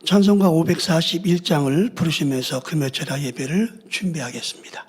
찬송가 541장을 부르시면서 금요철야 예배를 준비하겠습니다.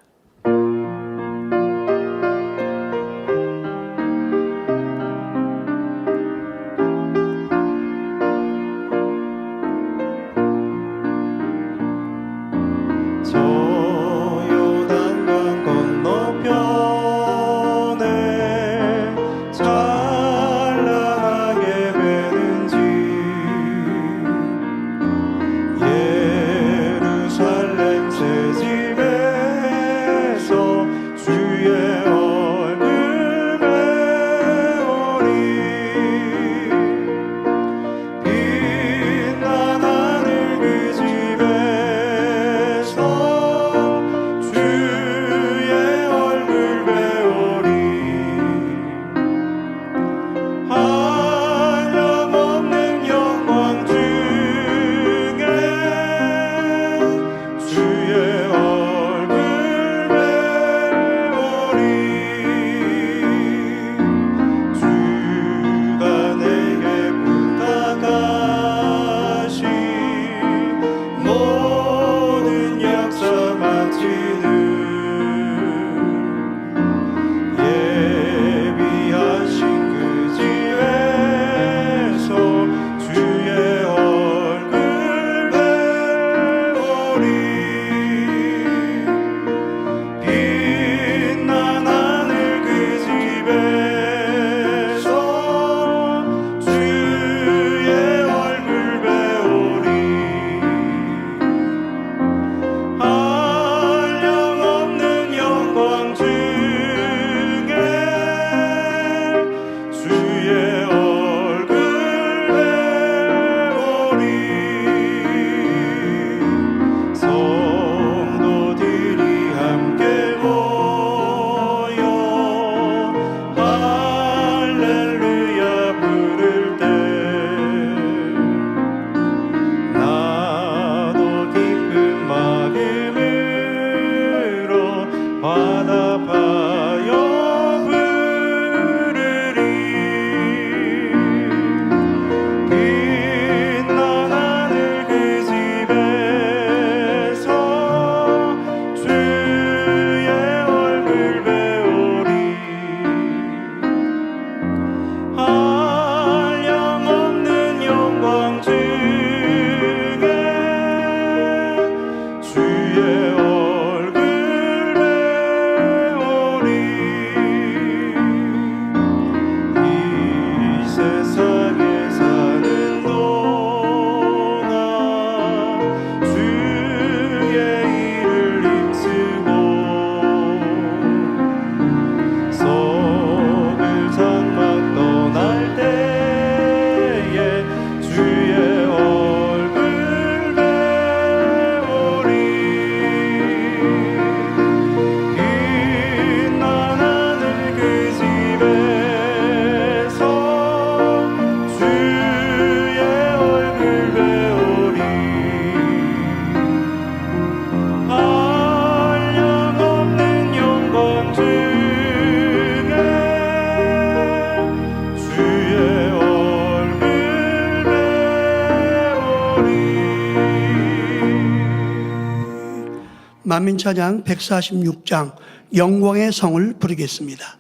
만민찬양 146장 영광의 성을 부르겠습니다.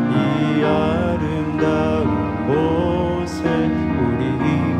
이 아름다운 곳에 우리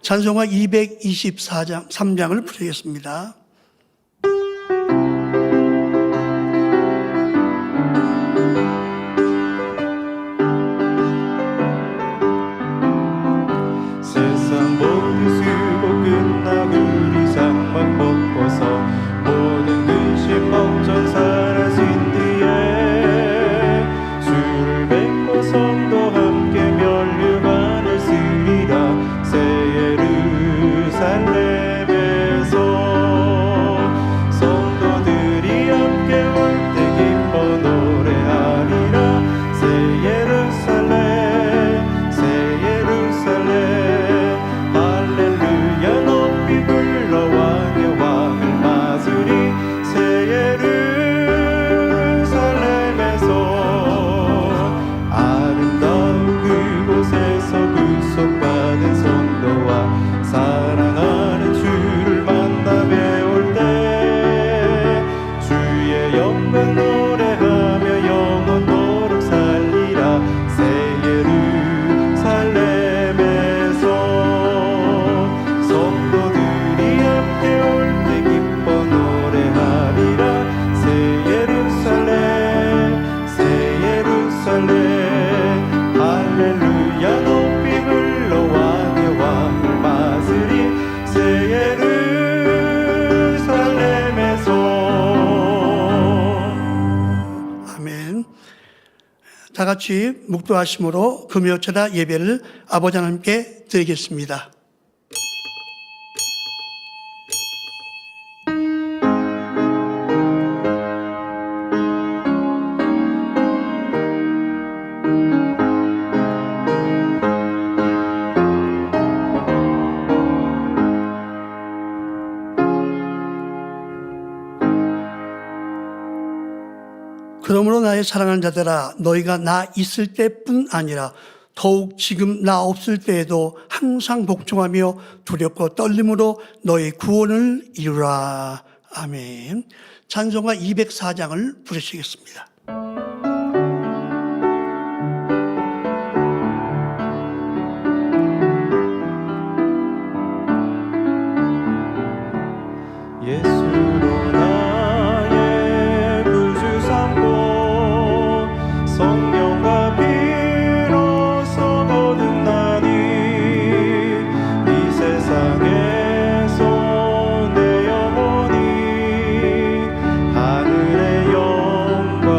찬송가 224장 3장을 부르겠습니다. 세상 모든 수고 끝나고 우리 상막 벗고서 모든 근심 걱정 사라진 뒤에 주를 뵙고 성도 함께 면류관을 쓰리라. 새 예루살렘에서 성도들이 함께 올 때 기뻐 노래하리라. 새 예루살렘 새 예루살렘 할렐루야 높이 불러 왕의 왕을 맞으리. 새 예루살렘에서 아름다운 그곳에서 구속받은 성도와 사랑하는 주를 만나 뵈올 때 주의 영광 노래하며 영원토록 살리라. 새 예루살렘에서 성도들이 함께 올 때 기뻐 노래하리라. 새 예루살렘 새 예루살렘 할렐루야 높이 불러 왕의 왕을 맞으리. 새 예루살렘에서 아멘. 다 같이 묵도하심으로 금요철야 예배를 아버지 하나님께 드리겠습니다. 그러므로 나의 사랑하는 자들아, 너희가 나 있을 때뿐 아니라 더욱 지금 나 없을 때에도 항상 복종하며 두렵고 떨림으로 너희 구원을 이루라. 아멘. 찬송가 204장을 부르시겠습니다. 예수로 나의 구주 삼고 성령과 비로소 거듭나니 이 세상에서 내 영혼이 하늘의 영광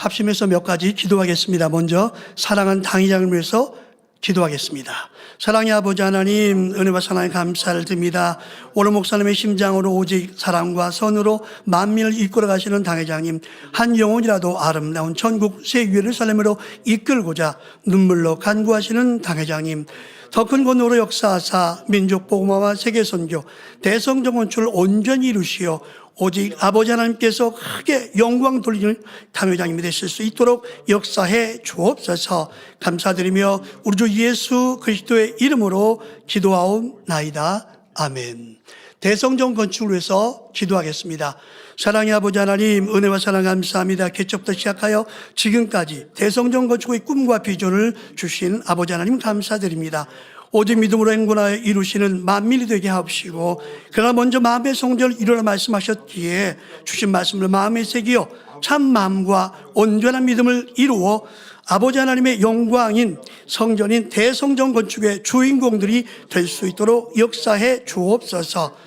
합심해서 몇 가지 기도하겠습니다. 먼저 사랑하는 당회장을 위해서 기도하겠습니다. 사랑의 아버지 하나님, 은혜와 사랑에 감사를 드립니다. 오늘 목사님의 심장으로 오직 사랑과 선으로 만민을 이끌어 가시는 당회장님, 한 영혼이라도 아름다운 천국 새 예루살렘으로 이끌고자 눈물로 간구하시는 당회장님, 더 큰 권으로 역사하사 민족 복음화와 세계 선교, 대성정 건축을 온전히 이루시어 오직 아버지 하나님께서 크게 영광 돌리는 당회장님이 되실 수 있도록 역사해 주옵소서. 감사드리며 우리 주 예수 그리스도의 이름으로 기도하옵나이다. 아멘. 대성정 건축을 위해서 기도하겠습니다. 사랑의 아버지 하나님, 은혜와 사랑 감사합니다. 개척부터 시작하여 지금까지 대성정 건축의 꿈과 비전을 주신 아버지 하나님 감사드립니다. 오직 믿음으로 행군하여 이루시는 만민이 되게 하옵시고, 그러나 먼저 마음의 성전을 이루라 말씀하셨기에 주신 말씀을 마음에 새기어 참 마음과 온전한 믿음을 이루어 아버지 하나님의 영광인 성전인 대성전 건축의 주인공들이 될 수 있도록 역사해 주옵소서.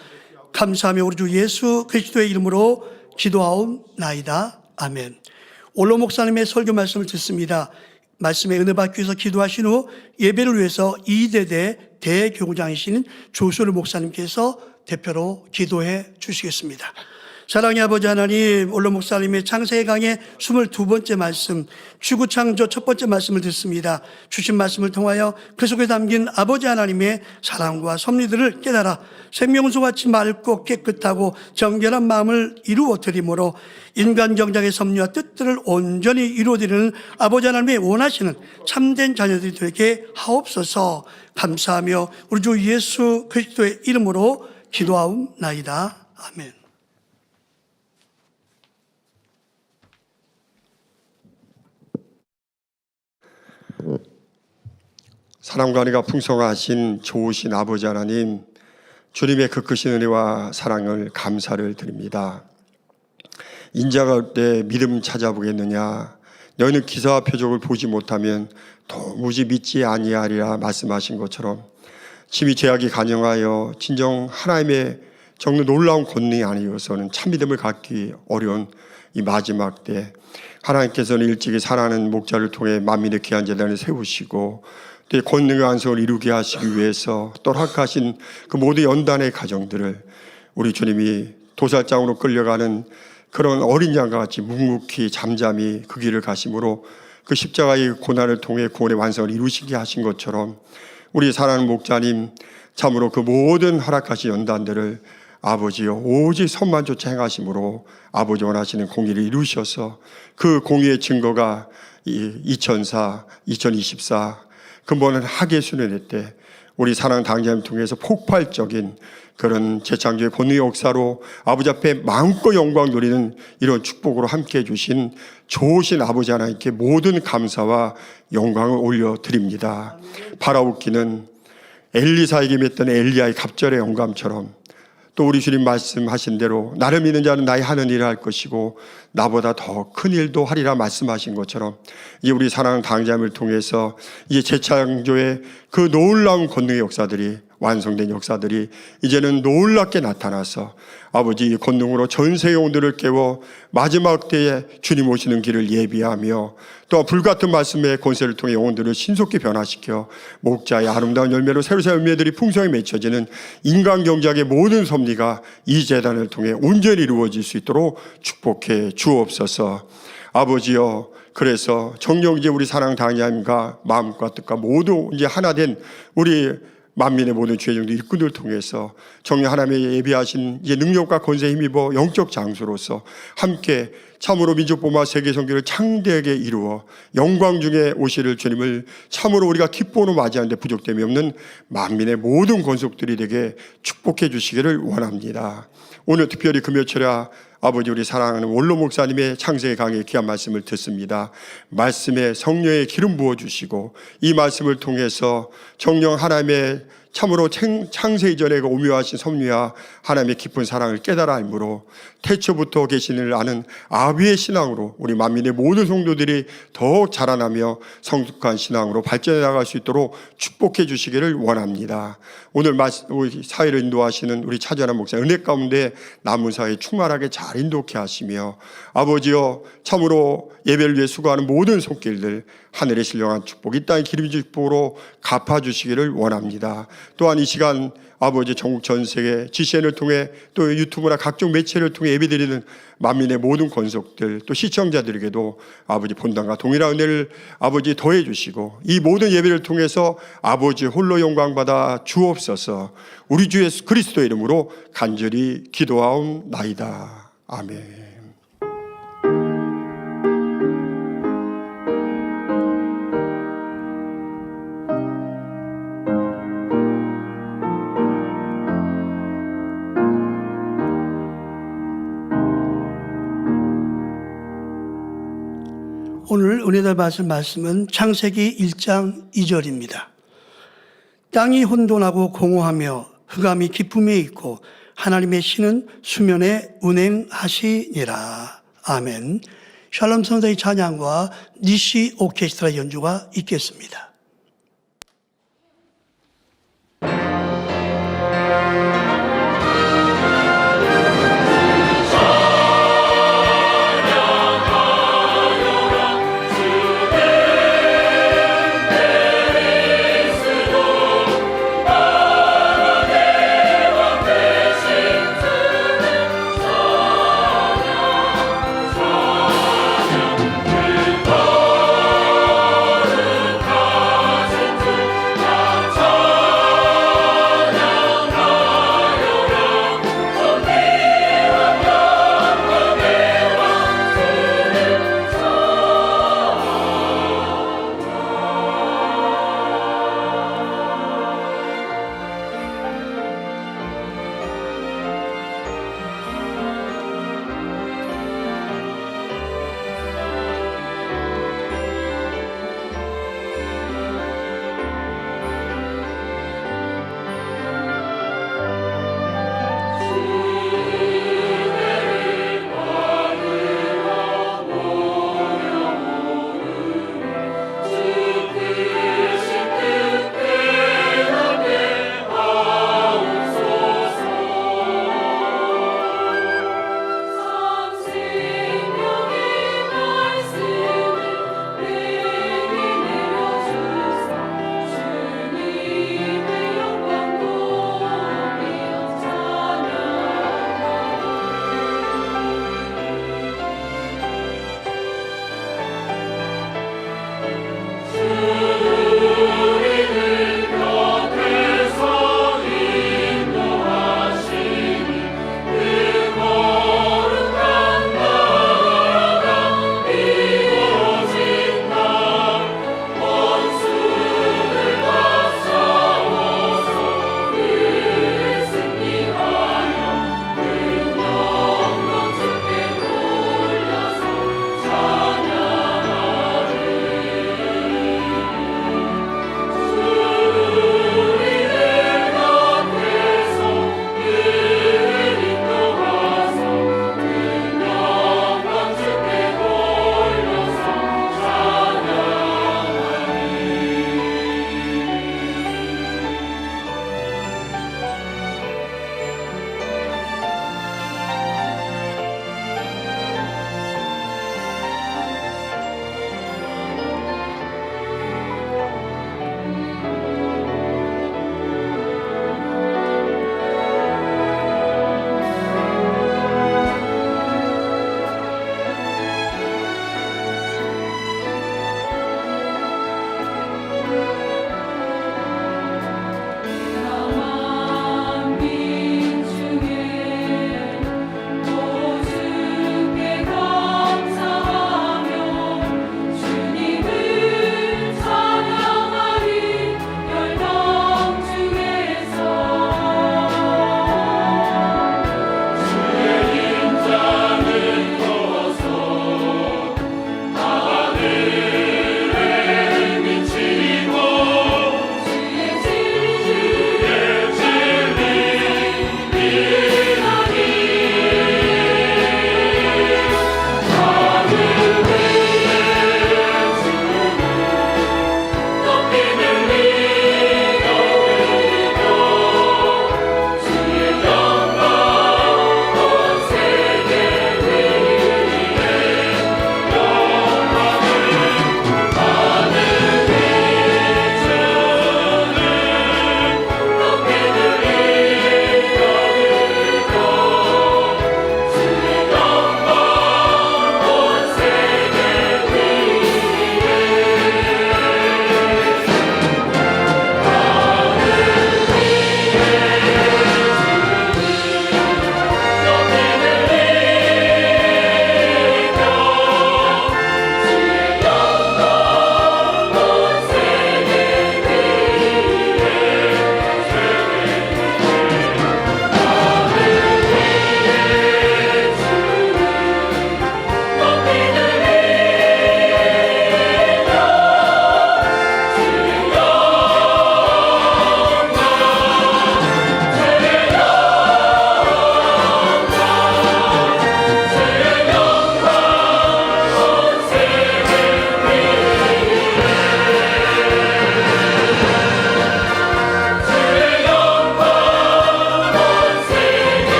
감사하며 우리 주 예수 그리스도의 이름으로 기도하옵나이다. 아멘. 올로 목사님의 설교 말씀을 듣습니다. 말씀에 은혜 받기 위해서 기도하신 후 예배를 위해서 이대대 대교구장이신 조수를 목사님께서 대표로 기도해 주시겠습니다. 사랑의 아버지 하나님, 올로 목사님의 창세기 강의 22번째 말씀, 주구창조 첫 번째 말씀을 듣습니다. 주신 말씀을 통하여 그 속에 담긴 아버지 하나님의 사랑과 섭리들을 깨달아 생명수같이 맑고 깨끗하고 정결한 마음을 이루어 드림으로 인간 경작의 섭리와 뜻들을 온전히 이루어드리는 아버지 하나님의 원하시는 참된 자녀들이 되게 하옵소서. 감사하며 우리 주 예수 그리스도의 이름으로 기도하옵나이다. 아멘. 사랑과 은혜가 풍성하신 좋으신 아버지 하나님, 주님의 그 크신 은혜와 사랑을 감사를 드립니다. 인자가 올 때 믿음 찾아보겠느냐, 너희는 기사와 표적을 보지 못하면 도무지 믿지 아니하리라 말씀하신 것처럼 심히 죄악이 간영하여 진정 하나님의 정말 놀라운 권능이 아니어서는 참 믿음을 갖기 어려운 이 마지막 때, 하나님께서는 일찍이 사랑하는 목자를 통해 만민의 귀한 재단을 세우시고 또 권능의 완성을 이루게 하시기 위해서 또 허락하신 그 모든 연단의 가정들을 우리 주님이 도살장으로 끌려가는 그런 어린 양과 같이 묵묵히 잠잠히 그 길을 가심으로 그 십자가의 고난을 통해 구원의 완성을 이루시게 하신 것처럼 우리 사랑하는 목자님, 참으로 그 모든 허락하신 연단들을 아버지여 오직 선만조차 행하심으로 아버지 원하시는 공의를 이루셔서 그 공의의 증거가 2004, 2024 근본은 하계순회 때 우리 사랑하는 당자님 통해서 폭발적인 그런 재창조의 권위의 역사로 아버지 앞에 마음껏 영광 누리는 이런 축복으로 함께해 주신 좋으신 아버지 하나님께 모든 감사와 영광을 올려드립니다. 바라옵기는 엘리사에게 맺던 엘리야의 갑절의 영감처럼 또 우리 주님 말씀하신 대로 나를 믿는 자는 나의 하는 일을 할 것이고 나보다 더 큰 일도 하리라 말씀하신 것처럼 이제 우리 사랑하는 당자님을 통해서 이제 재창조의 그 놀라운 권능의 역사들이 완성된 역사들이 이제는 놀랍게 나타나서 아버지 이 권능으로 전세 영혼들을 깨워 마지막 때에 주님 오시는 길을 예비하며 또 불같은 말씀의 권세를 통해 영혼들을 신속히 변화시켜 목자의 아름다운 열매로 새로새로운 열매들이 풍성히 맺혀지는 인간 경작의 모든 섭리가 이 재단을 통해 온전히 이루어질 수 있도록 축복해 주옵소서. 아버지여, 그래서 정녕 이제 우리 사랑 당자님과 마음과 뜻과 모두 이제 하나 된 우리 만민의 모든 주의종들 일꾼들을 통해서 정녕 하나님의 예비하신 이제 능력과 권세에 힘입어 영적 장수로서 함께 참으로 민족복음화 세계 선교를 창대하게 이루어 영광 중에 오실 주님을 참으로 우리가 기쁨으로 맞이하는데 부족됨이 없는 만민의 모든 권속들이 되게 축복해 주시기를 원합니다. 오늘 특별히 금요철야 아버지 우리 사랑하는 원로 목사님의 창세기 강의 귀한 말씀을 듣습니다. 말씀에 성령의 기름 부어주시고 이 말씀을 통해서 정령 하나님의 참으로 창세 이전에 그 오묘하신 섭리와 하나님의 깊은 사랑을 깨달아 알므로 태초부터 계시는 아는 아비의 신앙으로 우리 만민의 모든 성도들이 더욱 자라나며 성숙한 신앙으로 발전해 나갈 수 있도록 축복해 주시기를 원합니다. 오늘 우리 사회를 인도하시는 우리 차전한 목사 은혜 가운데 남은 사회 충만하게 잘 인도케 하시며 아버지여 참으로 예배를 위해 수고하는 모든 손길들 하늘의 신령한 축복, 이 땅의 기름진 축복으로 갚아주시기를 원합니다. 또한 이 시간 아버지 전국 전 세계 GCN을 통해 또 유튜브나 각종 매체를 통해 예배드리는 만민의 모든 권속들 또 시청자들에게도 아버지 본당과 동일한 은혜를 아버지 더해 주시고 이 모든 예배를 통해서 아버지 홀로 영광받아 주옵소서. 우리 주 예수 그리스도 이름으로 간절히 기도하옵나이다. 아멘. 오늘 은혜를 받을 말씀은 창세기 1장 2절입니다. 땅이 혼돈하고 공허하며 흑암이 깊음에 있고 하나님의 신은 수면에 운행하시니라. 아멘. 샬롬 성도의 찬양과 니시 오케스트라 연주가 있겠습니다. 거룩하시니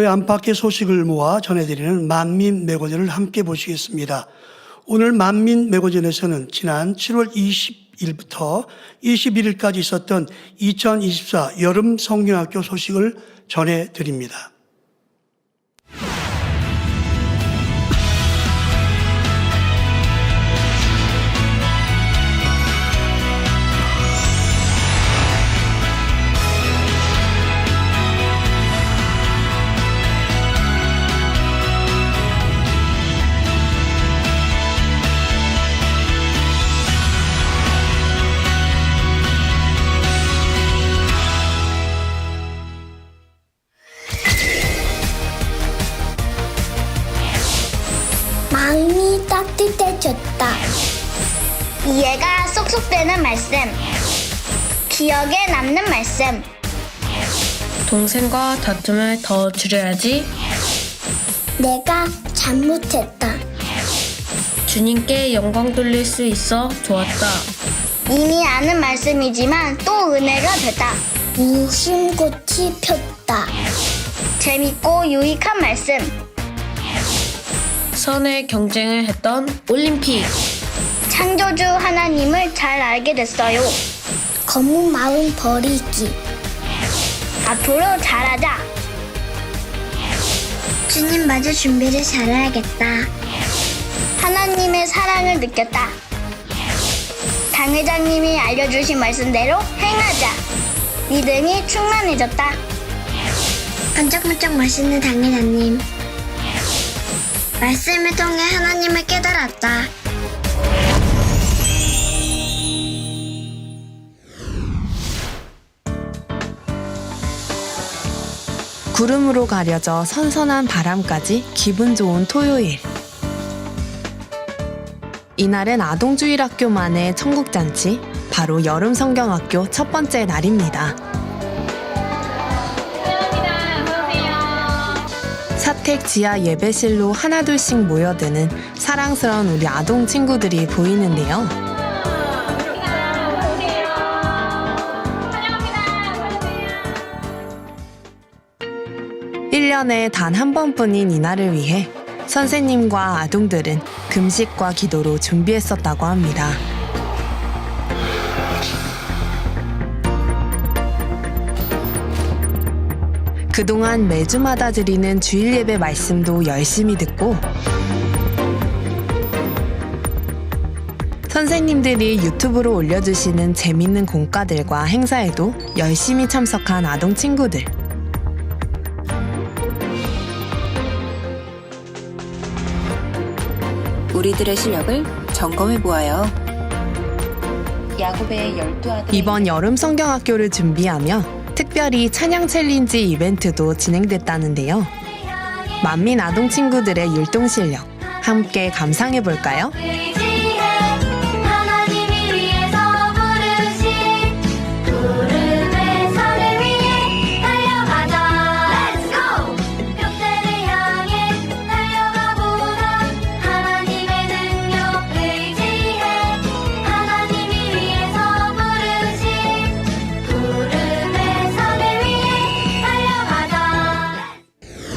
교회 안팎의 소식을 모아 전해드리는 만민 매거진을 함께 보시겠습니다. 오늘 만민 매거진에서는 지난 7월 20일부터 21일까지 있었던 2024 여름 성경학교 소식을 전해드립니다. 마음이 따뜻해졌다. 이해가 쏙쏙 되는 말씀, 기억에 남는 말씀, 동생과 다툼을 더 줄여야지. 내가 잘못했다. 주님께 영광 돌릴 수 있어 좋았다. 이미 아는 말씀이지만 또 은혜가 되다. 웃음꽃이 폈다. 재밌고 유익한 말씀, 선의 경쟁을 했던 올림픽. 창조주 하나님을 잘 알게 됐어요. 검은 마음 버리기. 앞으로 잘하자. 주님 맞을 준비를 잘해야겠다. 하나님의 사랑을 느꼈다. 당 회장님이 알려주신 말씀대로 행하자. 믿음이 충만해졌다. 반짝반짝 맛있는 당회장님. 말씀을 통해 하나님을 깨달았다. 구름으로 가려져 선선한 바람까지 기분 좋은 토요일. 이날은 아동주일학교만의 천국잔치, 바로 여름성경학교 첫 번째 날입니다. 사택 지하 예배실로 하나둘씩 모여드는 사랑스러운 우리 아동 친구들이 보이는데요. 1년에 단 한 번뿐인 이날을 위해 선생님과 아동들은 금식과 기도로 준비했었다고 합니다. 그동안 매주마다 드리는 주일 예배 말씀도 열심히 듣고 선생님들이 유튜브로 올려주시는 재밌는 공과들과 행사에도 열심히 참석한 아동 친구들. 우리들의 실력을 점검해 보아요. 야곱의 12아들. 이번 여름 성경학교를 준비하며 특별히 찬양 챌린지 이벤트도 진행됐다는데요. 만민 아동 친구들의 율동 실력 함께 감상해 볼까요?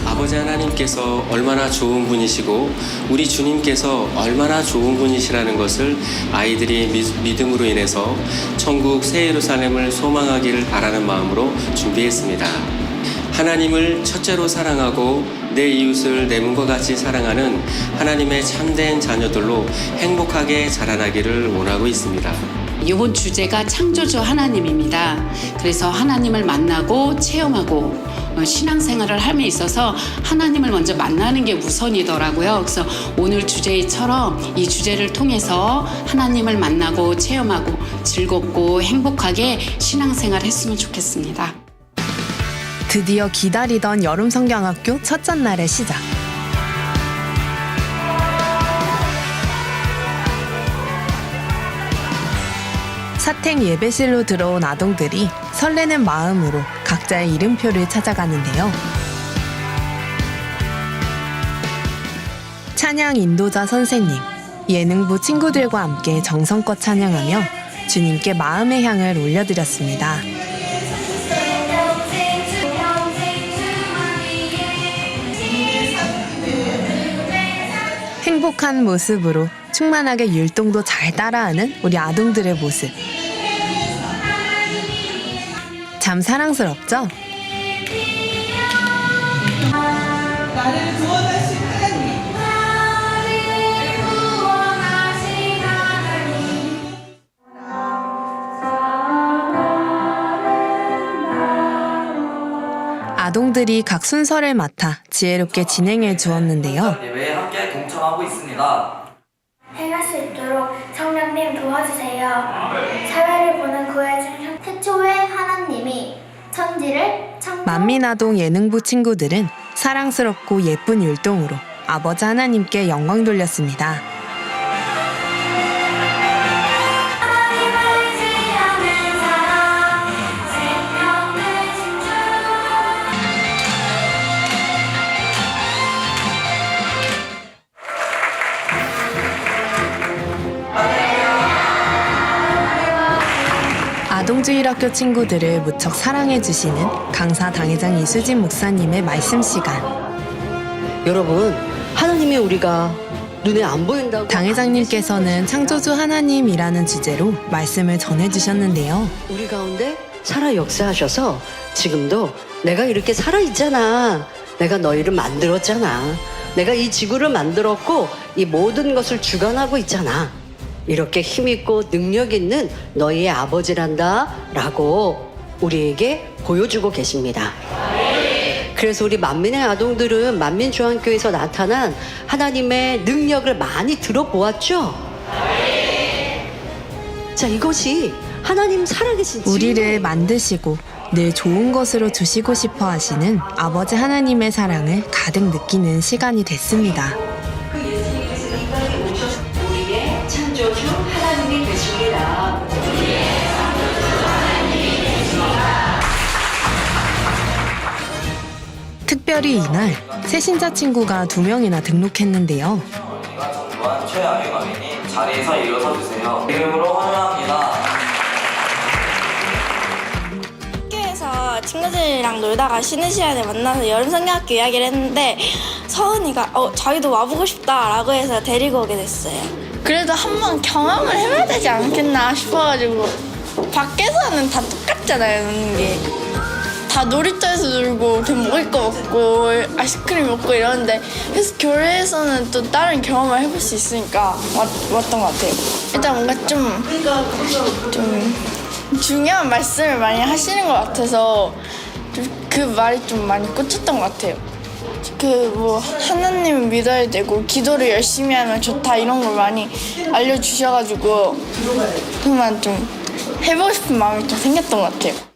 아버지 하나님께서 얼마나 좋은 분이시고 우리 주님께서 얼마나 좋은 분이시라는 것을 아이들이 믿음으로 인해서 천국 새 예루살렘을 소망하기를 바라는 마음으로 준비했습니다. 하나님을 첫째로 사랑하고 내 이웃을 내 몸과 같이 사랑하는 하나님의 참된 자녀들로 행복하게 자라나기를 원하고 있습니다. 이번 주제가 창조주 하나님입니다. 그래서 하나님을 만나고 체험하고 신앙생활을 함에 있어서 하나님을 먼저 만나는 게 우선이더라고요. 그래서 오늘 주제처럼 이 주제를 통해서 하나님을 만나고 체험하고 즐겁고 행복하게 신앙생활 했으면 좋겠습니다. 드디어 기다리던 여름 성경학교 첫째 날의 시작. 사택 예배실로 들어온 아동들이 설레는 마음으로 각자의 이름표를 찾아가는데요. 찬양 인도자 선생님, 예능부 친구들과 함께 정성껏 찬양하며 주님께 마음의 향을 올려드렸습니다. 행복한 모습으로 충만하게 율동도 잘 따라하는 우리 아동들의 모습. 참 사랑스럽죠? 아동들이 각 순서를 맡아 지혜롭게 진행해 주었는데요. 예배에 함께 동참하고 있습니다. 해갈 수 있도록 성령님 도와주세요. 사회를 보는 구해준 태초에 하나님이 천지를 만민아동 예능부 친구들은 사랑스럽고 예쁜 율동으로 아버지 하나님께 영광 돌렸습니다. 아동주일학교 친구들을 무척 사랑해주시는 강사 당회장 이수진 목사님의 말씀 시간. 여러분, 하나님이 우리가 눈에 안 보인다고 당회장님께서는 창조주 하나님이라는 주제로 말씀을 전해주셨는데요. 우리 가운데 살아 역사하셔서 지금도 내가 이렇게 살아있잖아. 내가 너희를 만들었잖아. 내가 이 지구를 만들었고 이 모든 것을 주관하고 있잖아. 이렇게 힘있고 능력 있는 너희의 아버지란다 라고 우리에게 보여주고 계십니다. 그래서 우리 만민의 아동들은 만민중앙교회에서 나타난 하나님의 능력을 많이 들어보았죠? 자, 이것이 하나님 살아계신 우리를 만드시고 늘 좋은 것으로 주시고 싶어 하시는 아버지 하나님의 사랑을 가득 느끼는 시간이 됐습니다. 그 예수님께서 이 땅에 오셔서 우리의 창조주 하나님이 되십니다. 특별히 이날 새신자 친구가 2명이나 등록했는데요. 또한 최악의 강인이 자리에서 일어서 주세요. 이름으로 환영합니다. 학교에서 친구들이랑 놀다가 쉬는 시간에 만나서 여름 성경학교 이야기를 했는데 서은이가 자기도 와보고 싶다라고 해서 데리고 오게 됐어요. 그래도 한번 경험을 해봐야 되지 않겠나 싶어가지고 밖에서는 다 똑같잖아요, 노는 게. 다 놀이터에서 놀고 그냥 먹을 거 먹고 아이스크림 먹고 이러는데 그래서 교회에서는 또 다른 경험을 해볼 수 있으니까 왔던 것 같아요. 일단 뭔가 좀 중요한 말씀을 많이 하시는 것 같아서 그 말이 좀 많이 꽂혔던 것 같아요. 하나님을 믿어야 되고 기도를 열심히 하면 좋다 이런 걸 많이 알려주셔가지고 그만 좀 해보고 싶은 마음이 좀 생겼던 것 같아요.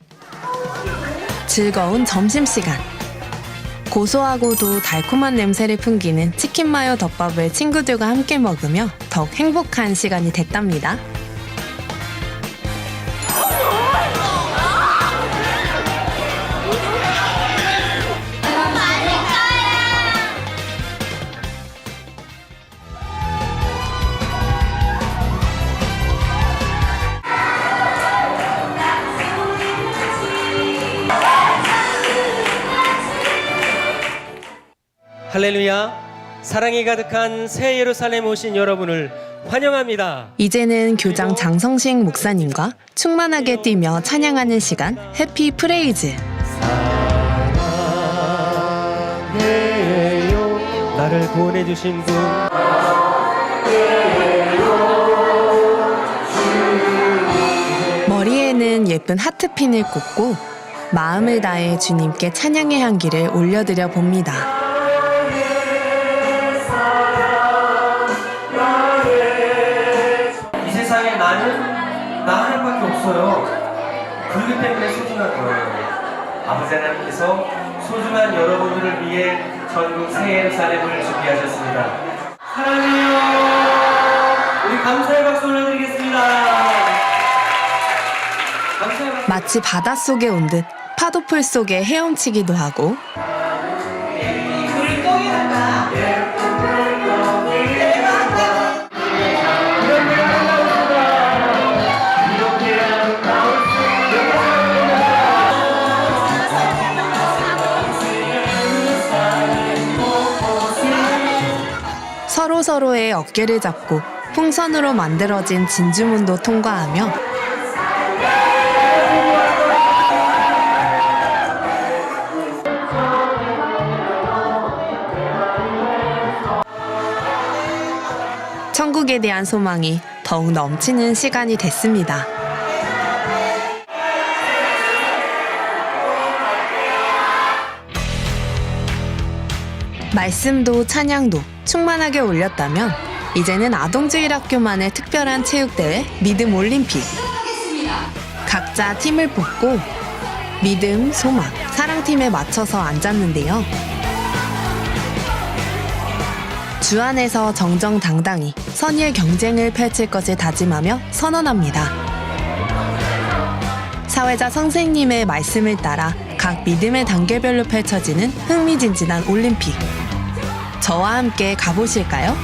즐거운 점심시간. 고소하고도 달콤한 냄새를 풍기는 치킨 마요 덮밥을 친구들과 함께 먹으며 더욱 행복한 시간이 됐답니다. 할렐루야, 사랑이 가득한 새 예루살렘 오신 여러분을 환영합니다. 이제는 교장 장성식 목사님과 충만하게 뛰며 찬양하는 시간, 해피 프레이즈. 사랑해요, 나를 보내주신 분. 머리에는 예쁜 하트핀을 꽂고 마음을 다해 주님께 찬양의 향기를 올려드려 봅니다. 이 세상에 나는 나 하나밖에 없어요. 그렇기 때문에 소중한 거예요. 아버지 하나님께서 소중한 여러분들을 위해 전국 새 예루살렘을 준비하셨습니다. 사랑해요. 우리 감사의 박수 올려드리겠습니다. 감사의 박수. 마치 바닷속에 온 듯 파도풀 속에 헤엄치기도 하고 서로서로의 친구의 어깨를 잡고 풍선으로 만들어진 진주문도 통과하며 천국에 대한 소망이 더욱 넘치는 시간이 됐습니다. 말씀도 찬양도 충만하게 올렸다면 이제는 아동주일학교만의 특별한 체육대회 믿음 올림픽. 각자 팀을 뽑고 믿음, 소망, 사랑팀에 맞춰서 앉았는데요. 주 안에서 정정당당히 선의의 경쟁을 펼칠 것을 다짐하며 선언합니다. 사회자 선생님의 말씀을 따라 각 믿음의 단계별로 펼쳐지는 흥미진진한 올림픽. 저와 함께 가보실까요?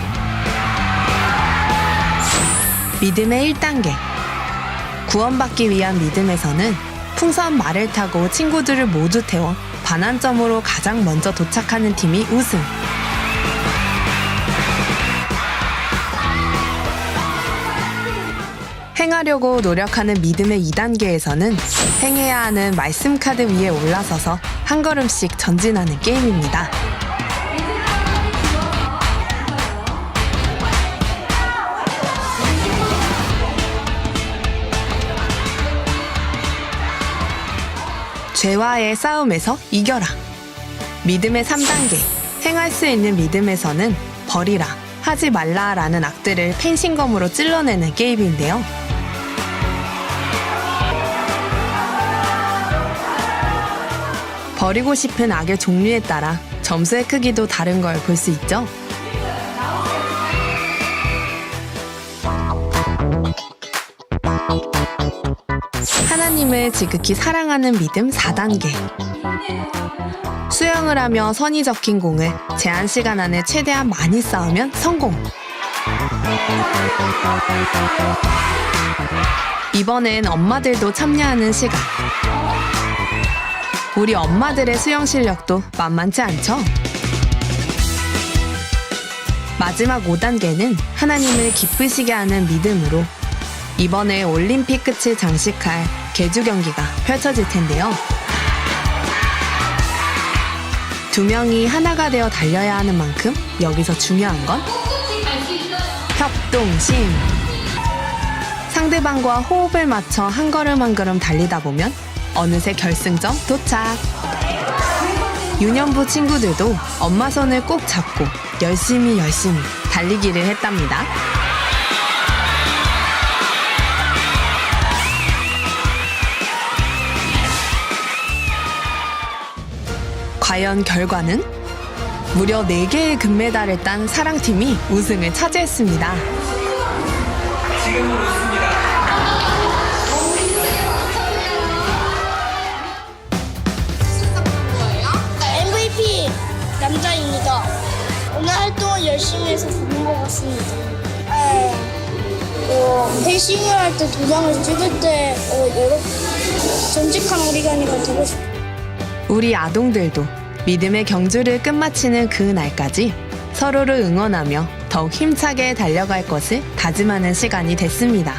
믿음의 1단계. 구원받기 위한 믿음에서는 풍선 말을 타고 친구들을 모두 태워 반환점으로 가장 먼저 도착하는 팀이 우승. 행하려고 노력하는 믿음의 2단계에서는 행해야 하는 말씀 카드 위에 올라서서 한 걸음씩 전진하는 게임입니다. 죄와의 싸움에서 이겨라. 믿음의 3단계. 행할 수 있는 믿음에서는 버리라, 하지 말라라는 악들을 펜싱검으로 찔러내는 게임인데요. 버리고 싶은 악의 종류에 따라 점수의 크기도 다른 걸 볼 수 있죠. 하나님을 지극히 사랑하는 믿음 4단계. 수영을 하며 선이 적힌 공을 제한 시간 안에 최대한 많이 쌓으면 성공. 이번엔 엄마들도 참여하는 시간. 우리 엄마들의 수영 실력도 만만치 않죠? 마지막 5단계는 하나님을 기쁘시게 하는 믿음으로 이번에 올림픽 끝을 장식할 계주 경기가 펼쳐질 텐데요. 두 명이 하나가 되어 달려야 하는 만큼 여기서 중요한 건 협동심. 상대방과 호흡을 맞춰 한 걸음 한 걸음 달리다 보면 어느새 결승점 도착. 유년부 친구들도 엄마 손을 꼭 잡고 열심히 달리기를 했답니다. 과연 결과는? 무려 4개의 금메달을 딴 사랑팀이 우승을 차지했습니다. 지금으로 있습니다. MVP 남자입니다. 오늘 활동을 열심히 해서 보는 것 같습니다. 펜싱을 할 때 도장을 찍을 때 여러 정직한 어린이가 되고 싶어요. 우리 아동들도 믿음의 경주를 끝마치는 그 날까지 서로를 응원하며 더욱 힘차게 달려갈 것을 다짐하는 시간이 됐습니다.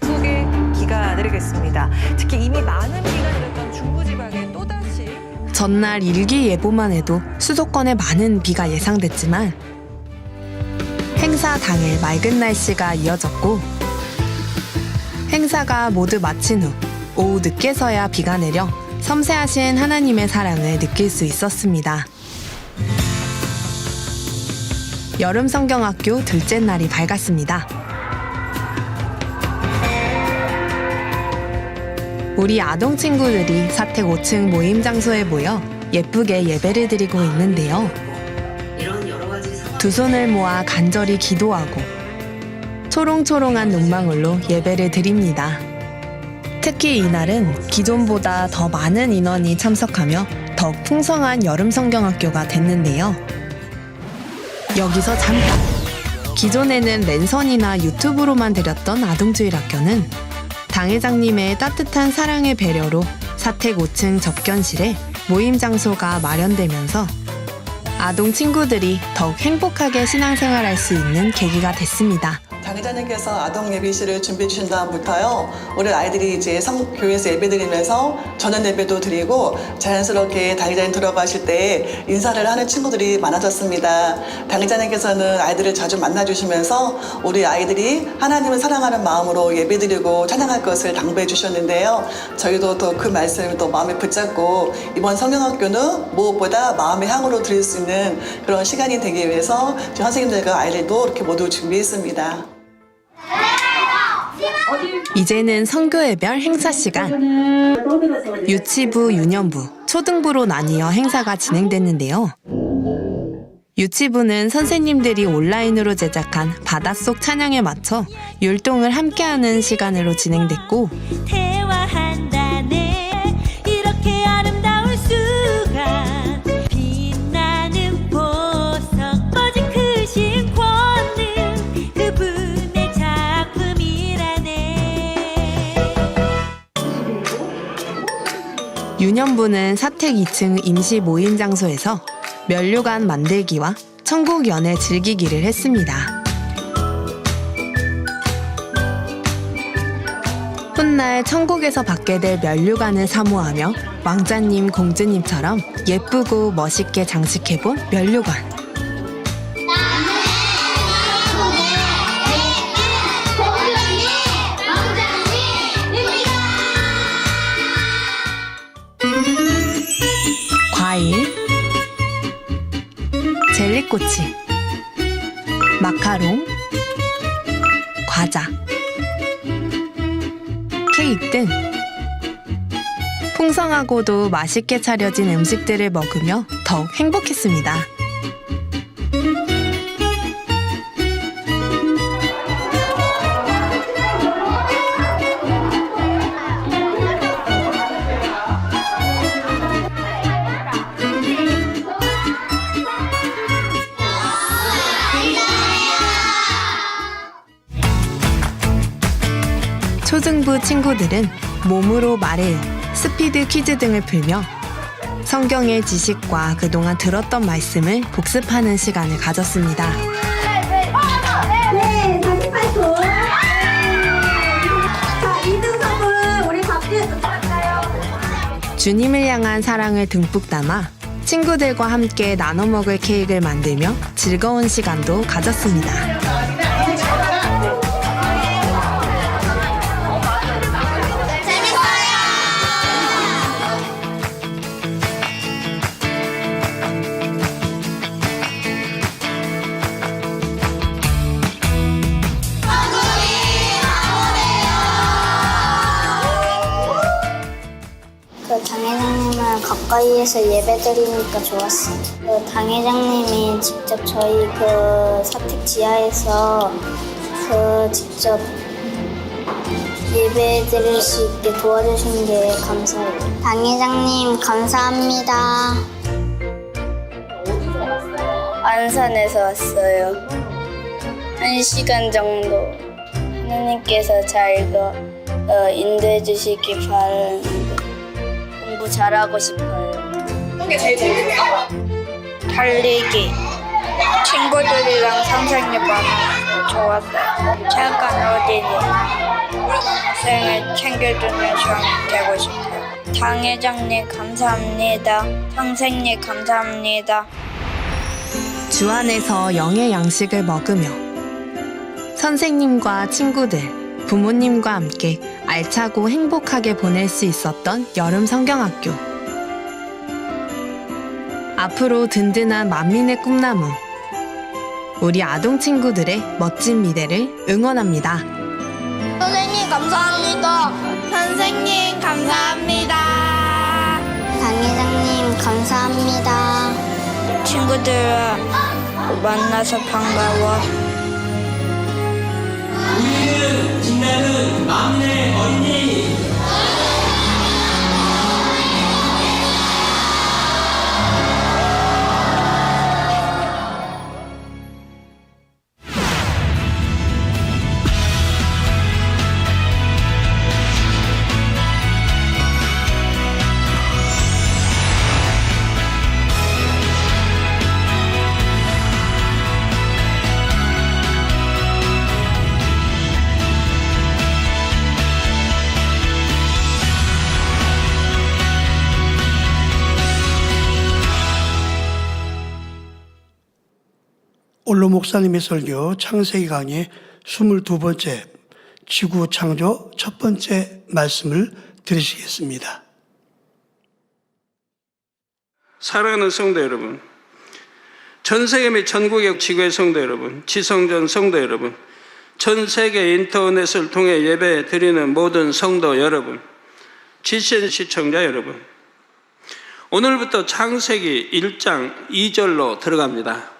소개 기가 내리겠습니다. 특히 이미 많은 비가 내렸던 중부지방에 또다시 전날 일기예보만 해도 수도권에 많은 비가 예상됐지만 행사 당일 맑은 날씨가 이어졌고 행사가 모두 마친 후 오후 늦게서야 비가 내려 섬세하신 하나님의 사랑을 느낄 수 있었습니다. 여름성경학교 둘째 날이 밝았습니다. 우리 아동 친구들이 사택 5층 모임 장소에 모여 예쁘게 예배를 드리고 있는데요. 두 손을 모아 간절히 기도하고 초롱초롱한 눈망울로 예배를 드립니다. 특히 이날은 기존보다 더 많은 인원이 참석하며 더욱 풍성한 여름성경학교가 됐는데요. 여기서 잠깐! 기존에는 랜선이나 유튜브로만 드렸던 아동주일학교는 당회장님의 따뜻한 사랑의 배려로 사택 5층 접견실에 모임 장소가 마련되면서 아동 친구들이 더욱 행복하게 신앙생활할 수 있는 계기가 됐습니다. 당회자님께서 아동 예비실을 준비해 주신 다음부터요, 우리 아이들이 이제 교회에서 예배드리면서 저녁 예배도 드리고 자연스럽게 당회자님 들어가실 때 인사를 하는 친구들이 많아졌습니다. 당회자님께서는 아이들을 자주 만나주시면서 우리 아이들이 하나님을 사랑하는 마음으로 예배드리고 찬양할 것을 당부해 주셨는데요. 저희도 또 그 말씀을 또 마음에 붙잡고 이번 성경학교는 무엇보다 마음의 향으로 드릴 수 있는 그런 시간이 되기 위해서 저희 선생님들과 아이들도 이렇게 모두 준비했습니다. 이제는 선교회별 행사 시간. 유치부, 유년부, 초등부로 나뉘어 행사가 진행됐는데요. 유치부는 선생님들이 온라인으로 제작한 바닷속 찬양에 맞춰 율동을 함께하는 시간으로 진행됐고, 대화한다네 이렇게 아름다울 수가 빛나는 보석 꺼진 크신 권능 그분의 작품이라네. 유년부는 사택 2층 임시 모임 장소에서 면류관 만들기와 천국 연애 즐기기를 했습니다. 훗날 천국에서 받게 될 면류관을 사모하며 왕자님, 공주님처럼 예쁘고 멋있게 장식해본 면류관. 과일, 젤리꼬치, 마카롱, 과자, 케이크 등 풍성하고도 맛있게 차려진 음식들을 먹으며 더욱 행복했습니다. 초등부 친구들은 몸으로 말을, 스피드 퀴즈 등을 풀며 성경의 지식과 그동안 들었던 말씀을 복습하는 시간을 가졌습니다. 네, 다시 팔도. 자, 2등 선물 우리 밥집에 도착할까요? 주님을 향한 사랑을 듬뿍 담아 친구들과 함께 나눠 먹을 케이크를 만들며 즐거운 시간도 가졌습니다. 그 당회장님을 가까이에서 예배드리니까 좋았어요. 그 당회장님이 직접 저희 그 사택 지하에서 그 직접 예배드릴 수 있게 도와주신 게 감사해요. 당회장님 감사합니다. 안산에서 왔어요. 1시간 정도 하나님께서 잘 인도해 주시기 바라는데 공부 잘하고 싶어요. 어떤 게 제일 재밌어요? 달리기, 친구들이랑 선생님 만나서 좋았어요. 잠깐 어린이 학생을 챙겨주는 시간이 되고 싶어요. 당회장님 감사합니다. 선생님 감사합니다. 주 안에서 영의 양식을 먹으며 선생님과 친구들, 부모님과 함께 알차고 행복하게 보낼 수 있었던 여름 성경학교. 앞으로 든든한 만민의 꿈나무, 우리 아동 친구들의 멋진 미래를 응원합니다. 선생님 감사합니다. 선생님 감사합니다. 당회장님 감사합니다. 친구들 만나서 반가워. 우리는 빛나는 만민의 어린이. 올로 목사님의 설교 창세기 강의 22번째 지구 창조 첫 번째 말씀을 들으시겠습니다. 사랑하는 성도 여러분, 전 세계 및 전국의 지구의 성도 여러분, 지성전 성도 여러분, 전 세계 인터넷을 통해 예배 드리는 모든 성도 여러분, GCN 시청자 여러분, 오늘부터 창세기 1장 2절로 들어갑니다.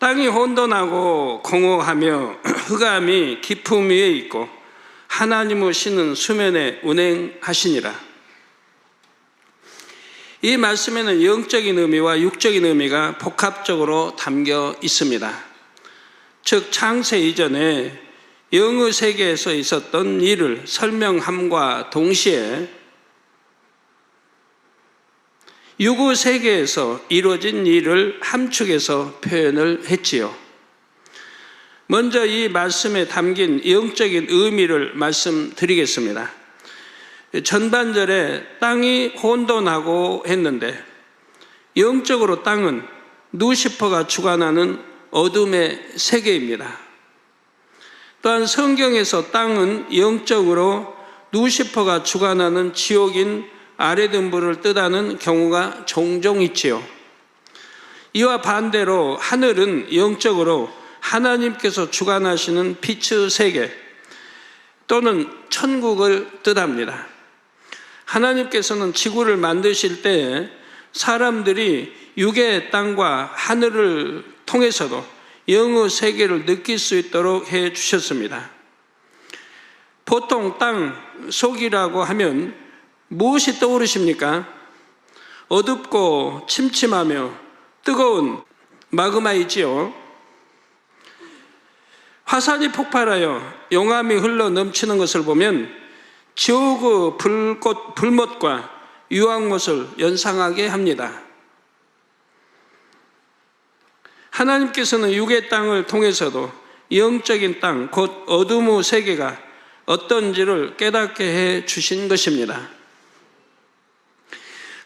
땅이 혼돈하고 공허하며 흑암이 깊음 위에 있고 하나님의 신은 수면에 운행하시니라. 이 말씀에는 영적인 의미와 육적인 의미가 복합적으로 담겨 있습니다. 즉 창세 이전에 영의 세계에서 있었던 일을 설명함과 동시에 육의 세계에서 이루어진 일을 함축해서 표현을 했지요. 먼저 이 말씀에 담긴 영적인 의미를 말씀드리겠습니다. 전반절에 땅이 혼돈하고 했는데 영적으로 땅은 루시퍼가 주관하는 어둠의 세계입니다. 또한 성경에서 땅은 영적으로 루시퍼가 주관하는 지옥인 아레등불을 뜻하는 경우가 종종 있지요. 이와 반대로 하늘은 영적으로 하나님께서 주관하시는 빛의 세계 또는 천국을 뜻합니다. 하나님께서는 지구를 만드실 때 사람들이 육의 땅과 하늘을 통해서도 영의 세계를 느낄 수 있도록 해 주셨습니다. 보통 땅 속이라고 하면 무엇이 떠오르십니까? 어둡고 침침하며 뜨거운 마그마이지요. 화산이 폭발하여 용암이 흘러 넘치는 것을 보면 지옥의 불못과 유황못을 연상하게 합니다. 하나님께서는 육의 땅을 통해서도 영적인 땅, 곧 어둠의 세계가 어떤지를 깨닫게 해 주신 것입니다.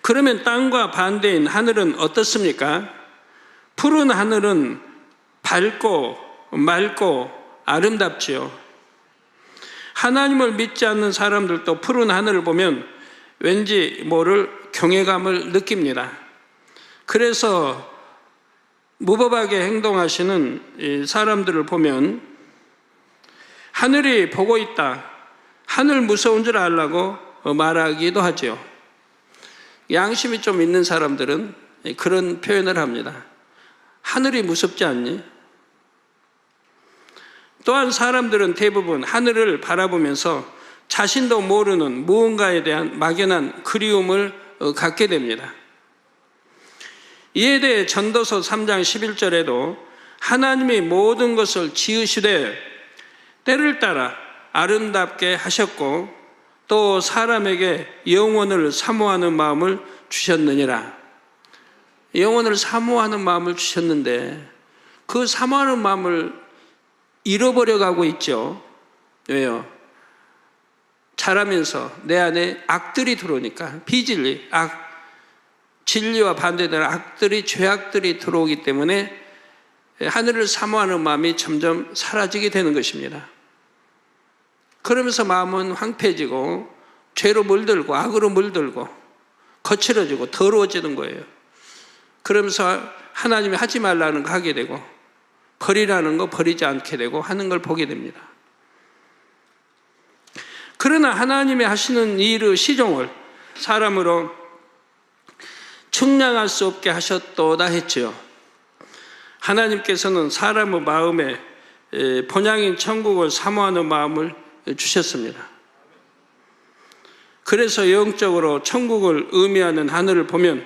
그러면 땅과 반대인 하늘은 어떻습니까? 푸른 하늘은 밝고 맑고 아름답지요. 하나님을 믿지 않는 사람들도 푸른 하늘을 보면 왠지 모를 경외감을 느낍니다. 그래서 무법하게 행동하시는 사람들을 보면 하늘이 보고 있다, 하늘 무서운 줄 알라고 말하기도 하죠. 양심이 좀 있는 사람들은 그런 표현을 합니다. 하늘이 무섭지 않니? 또한 사람들은 대부분 하늘을 바라보면서 자신도 모르는 무언가에 대한 막연한 그리움을 갖게 됩니다. 이에 대해 전도서 3장 11절에도 하나님이 모든 것을 지으시되 때를 따라 아름답게 하셨고 또 사람에게 영원을 사모하는 마음을 주셨느니라. 영원을 사모하는 마음을 주셨는데 그 사모하는 마음을 잃어버려 가고 있죠. 왜요? 자라면서 내 안에 악들이 들어오니까 비진리, 진리와 반대되는 악들이, 죄악들이 들어오기 때문에 하늘을 사모하는 마음이 점점 사라지게 되는 것입니다. 그러면서 마음은 황폐해지고 죄로 물들고 악으로 물들고 거칠어지고 더러워지는 거예요. 그러면서 하나님이 하지 말라는 거 하게 되고 버리라는 거 버리지 않게 되고 하는 걸 보게 됩니다. 그러나 하나님이 하시는 일의 시종을 사람으로 측량할 수 없게 하셨도다 했지요. 하나님께서는 사람의 마음에 본향인 천국을 사모하는 마음을 주셨습니다. 그래서 영적으로 천국을 의미하는 하늘을 보면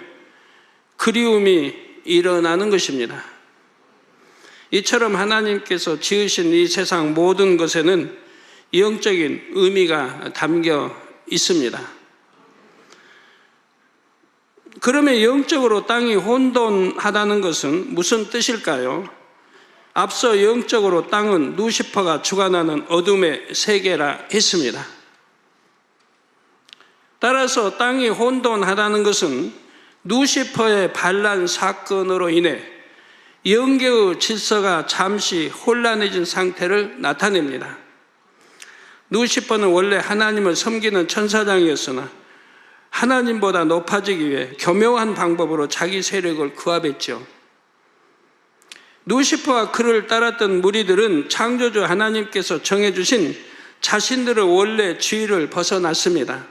그리움이 일어나는 것입니다. 이처럼 하나님께서 지으신 이 세상 모든 것에는 영적인 의미가 담겨 있습니다. 그러면 영적으로 땅이 혼돈하다는 것은 무슨 뜻일까요? 앞서 영적으로 땅은 루시퍼가 주관하는 어둠의 세계라 했습니다. 따라서 땅이 혼돈하다는 것은 루시퍼의 반란 사건으로 인해 영계의 질서가 잠시 혼란해진 상태를 나타냅니다. 루시퍼는 원래 하나님을 섬기는 천사장이었으나 하나님보다 높아지기 위해 교묘한 방법으로 자기 세력을 구합했죠. 루시퍼와 그를 따랐던 무리들은 창조주 하나님께서 정해주신 자신들의 원래 지위를 벗어났습니다.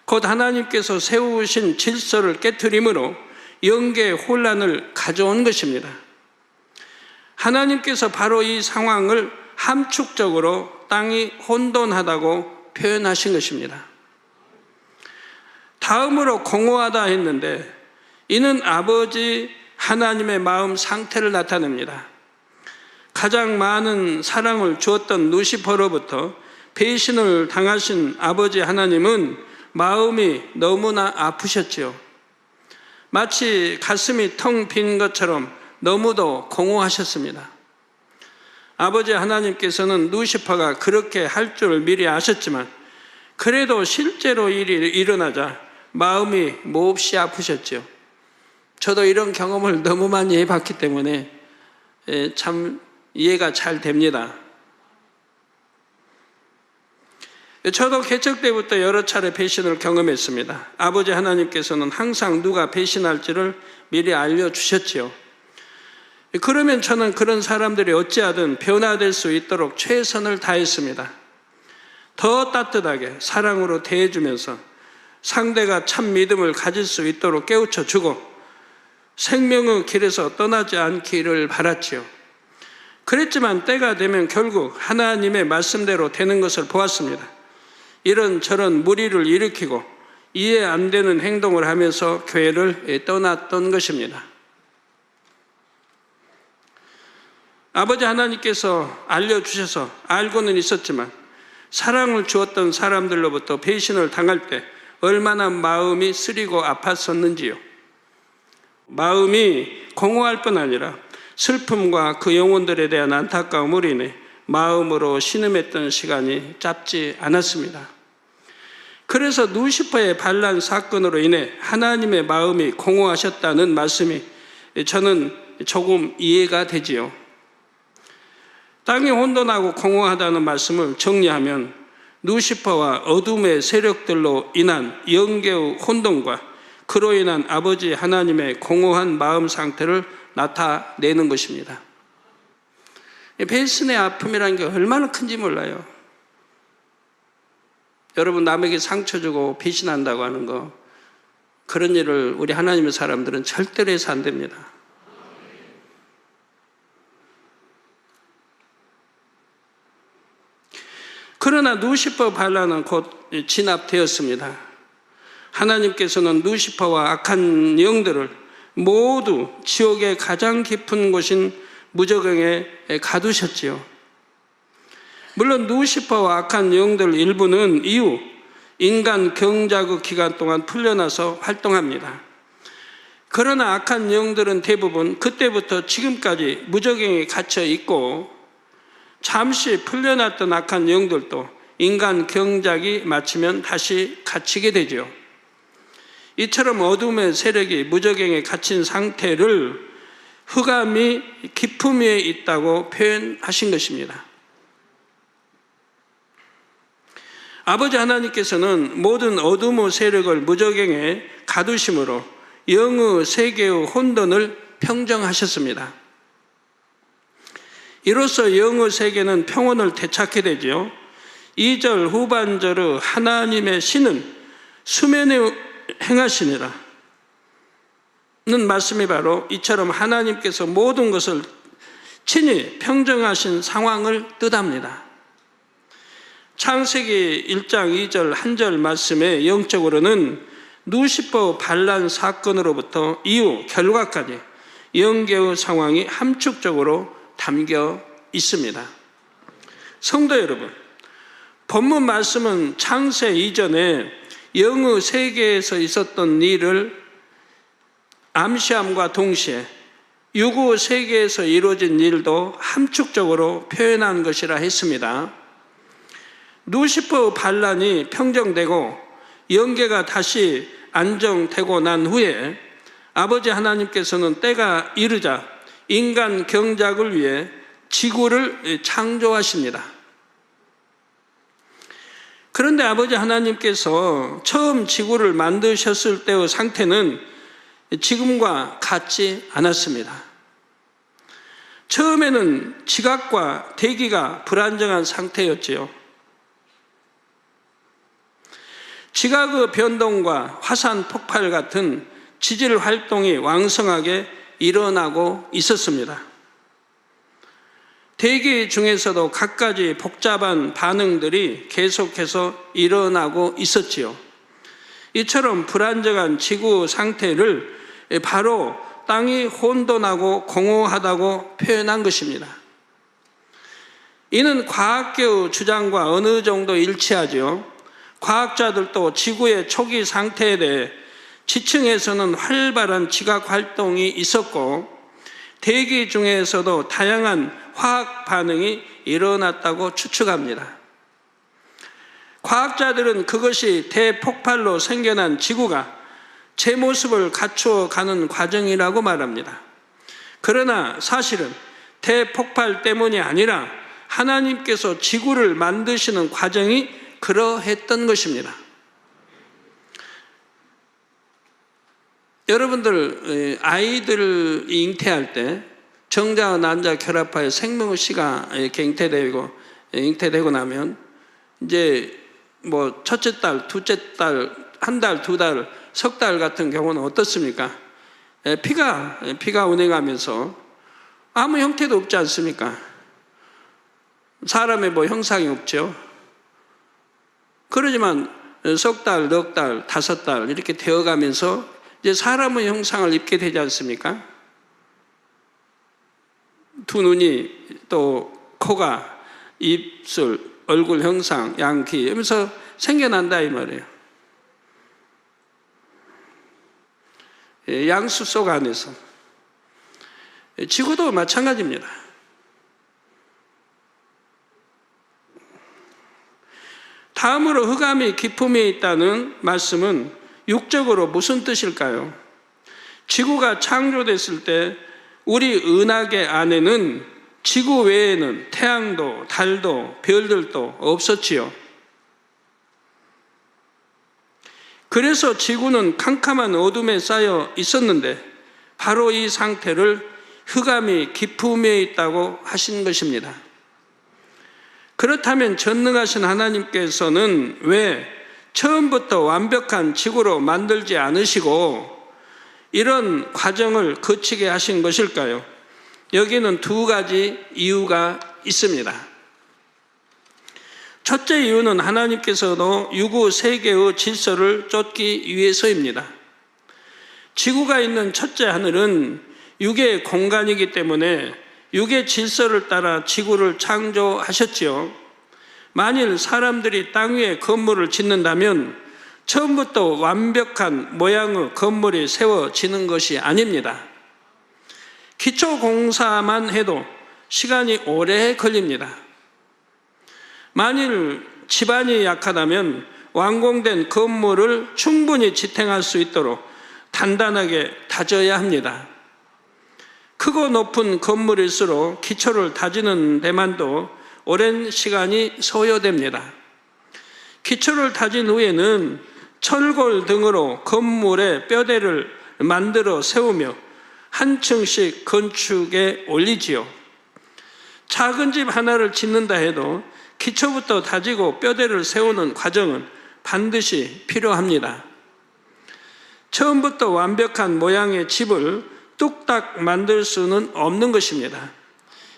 곧 하나님께서 세우신 질서를 깨트림으로 영계의 혼란을 가져온 것입니다. 하나님께서 바로 이 상황을 함축적으로 땅이 혼돈하다고 표현하신 것입니다. 다음으로 공허하다 했는데 이는 아버지 하나님의 마음 상태를 나타냅니다. 가장 많은 사랑을 주었던 루시퍼로부터 배신을 당하신 아버지 하나님은 마음이 너무나 아프셨지요. 마치 가슴이 텅 빈 것처럼 너무도 공허하셨습니다. 아버지 하나님께서는 루시퍼가 그렇게 할 줄 미리 아셨지만 그래도 실제로 일이 일어나자 마음이 몹시 아프셨죠. 저도 이런 경험을 너무 많이 해봤기 때문에 참 이해가 잘 됩니다. 저도 개척 때부터 여러 차례 배신을 경험했습니다. 아버지 하나님께서는 항상 누가 배신할지를 미리 알려주셨지요. 그러면 저는 그런 사람들이 어찌하든 변화될 수 있도록 최선을 다했습니다. 더 따뜻하게 사랑으로 대해주면서 상대가 참 믿음을 가질 수 있도록 깨우쳐주고 생명의 길에서 떠나지 않기를 바랐지요. 그랬지만 때가 되면 결국 하나님의 말씀대로 되는 것을 보았습니다. 이런저런 무리를 일으키고 이해 안 되는 행동을 하면서 교회를 떠났던 것입니다. 아버지 하나님께서 알려주셔서 알고는 있었지만 사랑을 주었던 사람들로부터 배신을 당할 때 얼마나 마음이 쓰리고 아팠었는지요. 마음이 공허할 뿐 아니라 슬픔과 그 영혼들에 대한 안타까움으로 인해 마음으로 신음했던 시간이 짧지 않았습니다. 그래서 루시퍼의 반란 사건으로 인해 하나님의 마음이 공허하셨다는 말씀이 저는 조금 이해가 되지요. 땅이 혼돈하고 공허하다는 말씀을 정리하면 루시퍼와 어둠의 세력들로 인한 영계의 혼돈과 그로 인한 아버지 하나님의 공허한 마음 상태를 나타내는 것입니다. 배신의 아픔이라는 게 얼마나 큰지 몰라요. 여러분, 남에게 상처 주고 배신한다고 하는 거, 그런 일을 우리 하나님의 사람들은 절대로 해서 안 됩니다. 그러나 루시퍼 반란은 곧 진압되었습니다. 하나님께서는 루시퍼와 악한 영들을 모두 지옥의 가장 깊은 곳인 무저갱에 가두셨지요. 물론 루시퍼와 악한 영들 일부는 이후 인간 경작의 기간 동안 풀려나서 활동합니다. 그러나 악한 영들은 대부분 그때부터 지금까지 무저갱에 갇혀 있고 잠시 풀려났던 악한 영들도 인간 경작이 마치면 다시 갇히게 되죠. 이처럼 어둠의 세력이 무저갱에 갇힌 상태를 흑암이 깊음 위에 있다고 표현하신 것입니다. 아버지 하나님께서는 모든 어둠의 세력을 무저갱에 가두심으로 영의 세계의 혼돈을 평정하셨습니다. 이로써 영의 세계는 평온을 되찾게 되죠. 2절 후반절의 하나님의 신은 수면에 행하시니라 는 말씀이 바로 이처럼 하나님께서 모든 것을 친히 평정하신 상황을 뜻합니다. 창세기 1장 2절 1절 말씀에 영적으로는 루시퍼 반란 사건으로부터 이후 결과까지 영계의 상황이 함축적으로 담겨 있습니다. 성도 여러분, 본문 말씀은 창세 이전에 영의 세계에서 있었던 일을 암시함과 동시에 육의 세계에서 이루어진 일도 함축적으로 표현한 것이라 했습니다. 루시퍼 반란이 평정되고 영계가 다시 안정되고 난 후에 아버지 하나님께서는 때가 이르자 인간 경작을 위해 지구를 창조하십니다. 그런데 아버지 하나님께서 처음 지구를 만드셨을 때의 상태는 지금과 같지 않았습니다. 처음에는 지각과 대기가 불안정한 상태였지요. 지각의 변동과 화산 폭발 같은 지질 활동이 왕성하게 일어나고 있었습니다. 대기 중에서도 갖가지 복잡한 반응들이 계속해서 일어나고 있었지요. 이처럼 불안정한 지구 상태를 바로 땅이 혼돈하고 공허하다고 표현한 것입니다. 이는 과학계의 주장과 어느 정도 일치하죠. 과학자들도 지구의 초기 상태에 대해 지층에서는 활발한 지각 활동이 있었고 대기 중에서도 다양한 화학 반응이 일어났다고 추측합니다. 과학자들은 그것이 대폭발로 생겨난 지구가 제 모습을 갖추어 가는 과정이라고 말합니다. 그러나 사실은 대폭발 때문이 아니라 하나님께서 지구를 만드시는 과정이 그러했던 것입니다. 여러분들 아이들을 잉태할 때 정자와 난자 결합하여 생명의 씨가 잉태되고 나면 이제 뭐 첫째 달, 둘째 달, 한 달, 두 달, 석 달 같은 경우는 어떻습니까? 피가 운행하면서 아무 형태도 없지 않습니까? 사람의 뭐 형상이 없죠. 그러지만 석 달, 넉 달, 다섯 달 이렇게 되어가면서 이제 사람의 형상을 입게 되지 않습니까? 두 눈이 또 코가 입술, 얼굴 형상, 양귀 이러면서 생겨난다 이 말이에요. 양수 속 안에서. 지구도 마찬가지입니다. 다음으로 흑암이 기품에 있다는 말씀은 육적으로 무슨 뜻일까요? 지구가 창조됐을 때 우리 은하계 안에는 지구 외에는 태양도 달도 별들도 없었지요. 그래서 지구는 캄캄한 어둠에 쌓여 있었는데 바로 이 상태를 흑암이 기품에 있다고 하신 것입니다. 그렇다면 전능하신 하나님께서는 왜 처음부터 완벽한 지구로 만들지 않으시고 이런 과정을 거치게 하신 것일까요? 여기는 두 가지 이유가 있습니다. 첫째 이유는 하나님께서도 유구 세계의 질서를 쫓기 위해서입니다. 지구가 있는 첫째 하늘은 육의 공간이기 때문에 육의 질서를 따라 지구를 창조하셨지요. 만일 사람들이 땅 위에 건물을 짓는다면 처음부터 완벽한 모양의 건물이 세워지는 것이 아닙니다. 기초 공사만 해도 시간이 오래 걸립니다. 만일 지반이 약하다면 완공된 건물을 충분히 지탱할 수 있도록 단단하게 다져야 합니다. 크고 높은 건물일수록 기초를 다지는 데만도 오랜 시간이 소요됩니다. 기초를 다진 후에는 철골 등으로 건물의 뼈대를 만들어 세우며 한 층씩 건축에 올리지요. 작은 집 하나를 짓는다 해도 기초부터 다지고 뼈대를 세우는 과정은 반드시 필요합니다. 처음부터 완벽한 모양의 집을 뚝딱 만들 수는 없는 것입니다.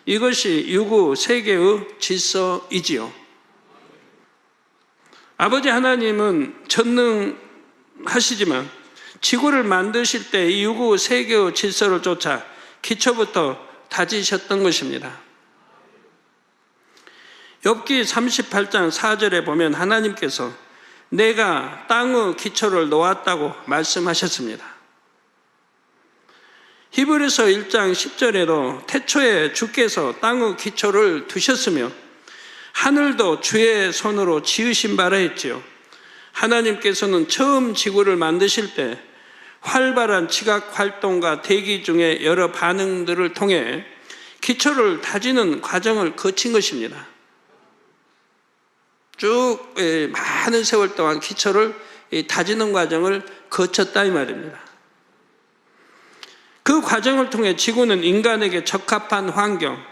이것이 유구 세계의 질서이지요. 아버지 하나님은 전능하시지만 지구를 만드실 때 이 유구 세계의 질서를 쫓아 기초부터 다지셨던 것입니다. 욥기 38장 4절에 보면 하나님께서 내가 땅의 기초를 놓았다고 말씀하셨습니다. 히브리서 1장 10절에도 태초에 주께서 땅의 기초를 두셨으며 하늘도 주의 손으로 지으신 바라 했지요. 하나님께서는 처음 지구를 만드실 때 활발한 지각 활동과 대기 중에 여러 반응들을 통해 기초를 다지는 과정을 거친 것입니다. 쭉 많은 세월 동안 기초를 다지는 과정을 거쳤다 이 말입니다. 그 과정을 통해 지구는 인간에게 적합한 환경,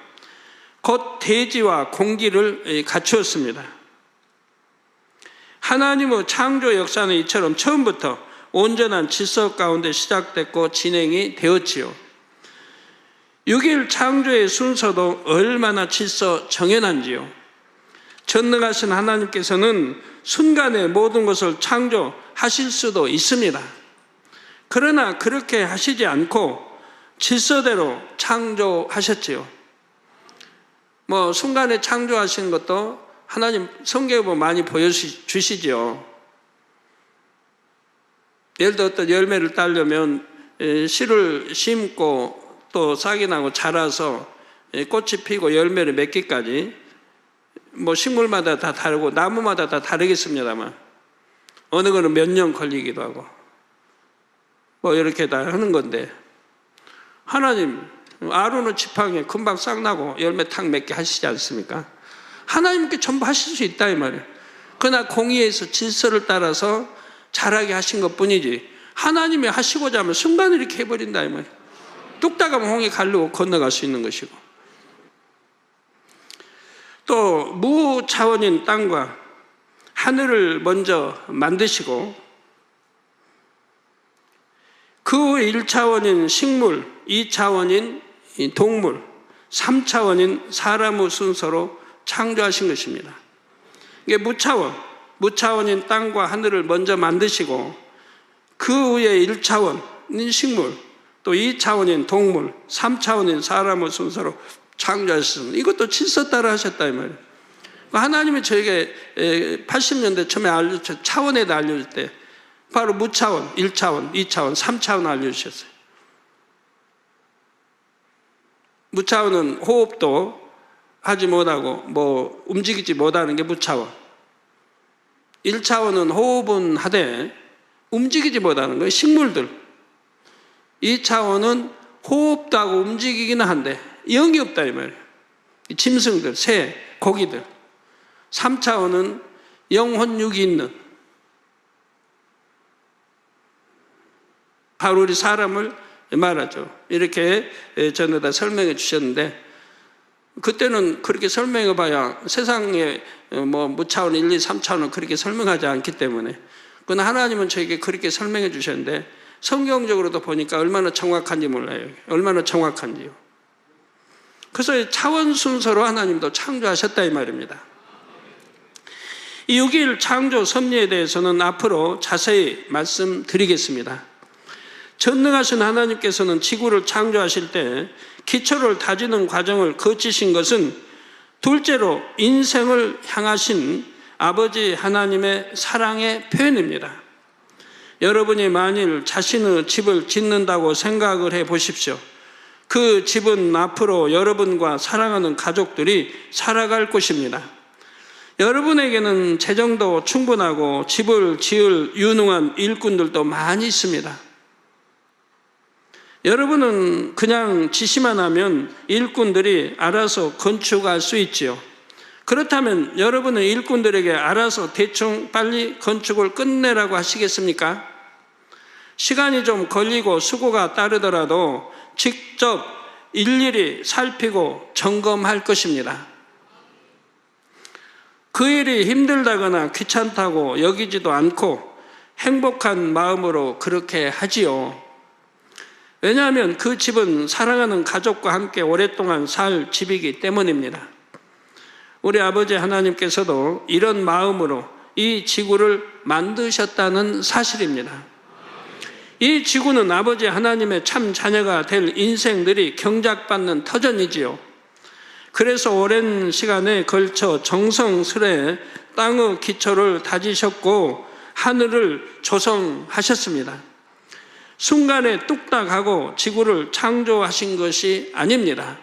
곧 대지와 공기를 갖추었습니다. 하나님의 창조 역사는 이처럼 처음부터 온전한 질서 가운데 시작됐고 진행이 되었지요. 6일 창조의 순서도 얼마나 질서 정연한지요. 전능하신 하나님께서는 순간에 모든 것을 창조하실 수도 있습니다. 그러나 그렇게 하시지 않고 질서대로 창조하셨지요. 순간에 창조하신 것도 하나님 성경에 보면 많이 보여주시지요. 예를 들어 어떤 열매를 따려면 씨를 심고 또 싹이 나고 자라서 꽃이 피고 열매를 맺기까지 식물마다 다 다르고 나무마다 다 다르겠습니다만 어느 거는 몇 년 걸리기도 하고 이렇게 다 하는 건데, 하나님 아론의 지팡이에 금방 싹 나고 열매 탁 맺게 하시지 않습니까? 하나님께 전부 하실 수 있다 이 말이에요. 그러나 공의에서 질서를 따라서 자라게 하신 것뿐이지 하나님이 하시고자 하면 순간에 이렇게 해버린다 이 말이에요. 뚝딱 하면 홍해 가르고 건너갈 수 있는 것이고, 또 무차원인 땅과 하늘을 먼저 만드시고 그 1차원인 식물, 2차원인 동물, 3차원인 사람의 순서로 창조하신 것입니다. 이게 무차원인 땅과 하늘을 먼저 만드시고 그 후에 1차원인 식물, 또 2차원인 동물, 3차원인 사람의 순서로 창조하셨습니다. 이것도 질서 따라 하셨다 이 말이에요. 하나님이 저에게 80년대 처음에 차원에 알려줄 때 바로 무차원, 1차원, 2차원, 3차원 알려주셨어요. 무차원은 호흡도 하지 못하고 움직이지 못하는 게 무차원. 1차원은 호흡은 하되 움직이지 못하는 거예요. 식물들. 2차원은 호흡도 하고 움직이기는 한데 영이 없다 이 말이에요. 짐승들, 새, 고기들. 3차원은 영혼육이 있는, 바로 우리 사람을 말하죠. 이렇게 전에다 설명해 주셨는데, 그때는 그렇게 설명해 봐야 세상에 무차원 1, 2, 3차원은 그렇게 설명하지 않기 때문에, 그러나 하나님은 저에게 그렇게 설명해 주셨는데 성경적으로도 보니까 얼마나 정확한지 몰라요. 얼마나 정확한지요. 그래서 차원 순서로 하나님도 창조하셨다 이 말입니다. 이 6일 창조 섭리에 대해서는 앞으로 자세히 말씀드리겠습니다. 전능하신 하나님께서는 지구를 창조하실 때 기초를 다지는 과정을 거치신 것은 둘째로 인생을 향하신 아버지 하나님의 사랑의 표현입니다. 여러분이 만일 자신의 집을 짓는다고 생각을 해 보십시오. 그 집은 앞으로 여러분과 사랑하는 가족들이 살아갈 곳입니다. 여러분에게는 재정도 충분하고 집을 지을 유능한 일꾼들도 많이 있습니다. 여러분은 그냥 지시만 하면 일꾼들이 알아서 건축할 수 있지요. 그렇다면 여러분은 일꾼들에게 알아서 대충 빨리 건축을 끝내라고 하시겠습니까? 시간이 좀 걸리고 수고가 따르더라도 직접 일일이 살피고 점검할 것입니다. 그 일이 힘들다거나 귀찮다고 여기지도 않고 행복한 마음으로 그렇게 하지요. 왜냐하면 그 집은 사랑하는 가족과 함께 오랫동안 살 집이기 때문입니다. 우리 아버지 하나님께서도 이런 마음으로 이 지구를 만드셨다는 사실입니다. 이 지구는 아버지 하나님의 참 자녀가 될 인생들이 경작받는 터전이지요. 그래서 오랜 시간에 걸쳐 정성스레 땅의 기초를 다지셨고 하늘을 조성하셨습니다. 순간에 뚝딱하고 지구를 창조하신 것이 아닙니다.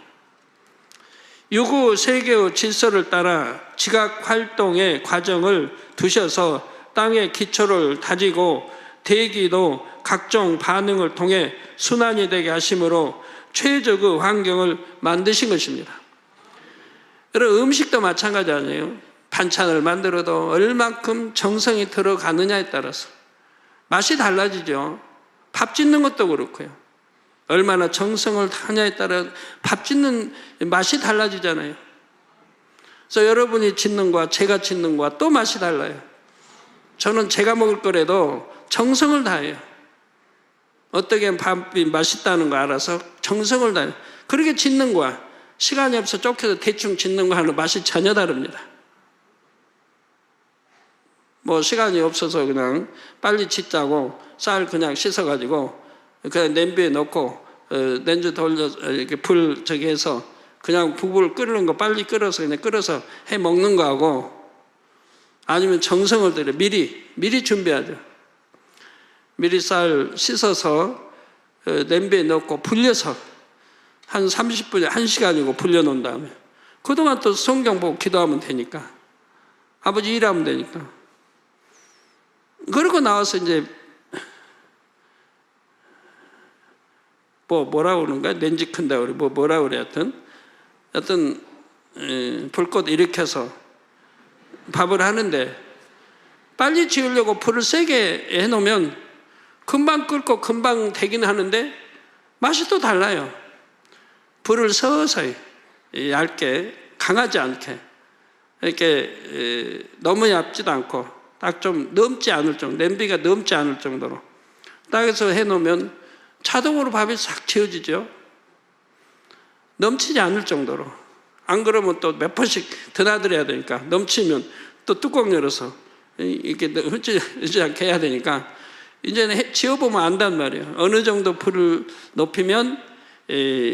유구 세계의 질서를 따라 지각 활동의 과정을 두셔서 땅의 기초를 다지고 대기도 각종 반응을 통해 순환이 되게 하심으로 최적의 환경을 만드신 것입니다. 여러분, 음식도 마찬가지 아니에요? 반찬을 만들어도 얼만큼 정성이 들어가느냐에 따라서 맛이 달라지죠. 밥 짓는 것도 그렇고요. 얼마나 정성을 다하냐에 따라 밥 짓는 맛이 달라지잖아요. 그래서 여러분이 짓는 거와 제가 짓는 거와 또 맛이 달라요. 저는 제가 먹을 거라도 정성을 다해요. 어떻게 밥이 맛있다는 거 알아서 정성을 다해요. 그렇게 짓는 거야. 시간이 없어 쫓겨서 대충 짓는 거하고는 맛이 전혀 다릅니다. 뭐 시간이 없어서 그냥 빨리 짓자고 쌀 그냥 씻어가지고 그냥 냄비에 넣고 렌즈 돌려 이렇게 불 저기 해서 그냥 국을 끓는 거 빨리 끓여서 그냥 끓여서 해 먹는 거하고, 아니면 정성을 들여 미리 준비하죠. 미리 쌀 씻어서 냄비에 넣고 불려서 한 30분, 1시간이고 불려놓은 다음에 그동안 또 성경 보고 기도하면 되니까, 아버지 일하면 되니까. 그러고 나와서 이제 뭐라고 그러는가? 렌즈 큰다 우리 뭐라고 그래. 하여튼 불꽃 일으켜서 밥을 하는데, 빨리 지으려고 불을 세게 해놓으면 금방 끓고 금방 되긴 하는데 맛이 또 달라요. 불을 서서히 얇게, 강하지 않게, 이렇게 너무 얇지도 않고 딱 좀 넘지 않을 정도, 냄비가 넘지 않을 정도로 딱 해서 해놓으면 자동으로 밥이 싹 지어지죠. 넘치지 않을 정도로. 안 그러면 또 몇 번씩 드나들어야 되니까, 넘치면 또 뚜껑 열어서 이렇게 흐르지 않게 해야 되니까, 이제는 지어보면 안단 말이에요. 어느 정도 불을 높이면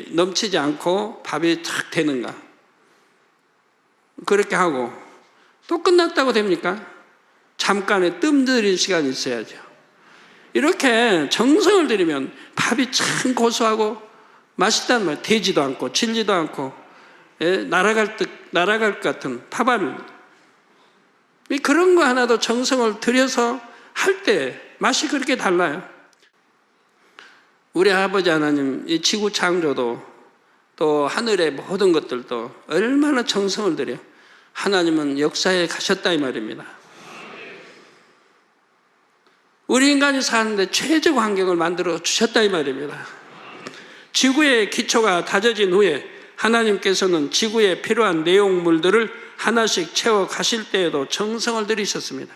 넘치지 않고 밥이 탁 되는가. 그렇게 하고 또 끝났다고 됩니까? 잠깐의 뜸 들인 시간이 있어야죠. 이렇게 정성을 들이면 밥이 참 고소하고 맛있단 말이에요. 되지도 않고 질리도 않고 날아갈 것 같은 밥알. 그런 거 하나도 정성을 들여서 할 때 맛이 그렇게 달라요. 우리 아버지 하나님, 이 지구 창조도 또 하늘의 모든 것들도 얼마나 정성을 들여 하나님은 역사에 가셨다 이 말입니다. 우리 인간이 사는데 최적 환경을 만들어 주셨다 이 말입니다. 지구의 기초가 다져진 후에 하나님께서는 지구에 필요한 내용물들을 하나씩 채워 가실 때에도 정성을 들이셨습니다.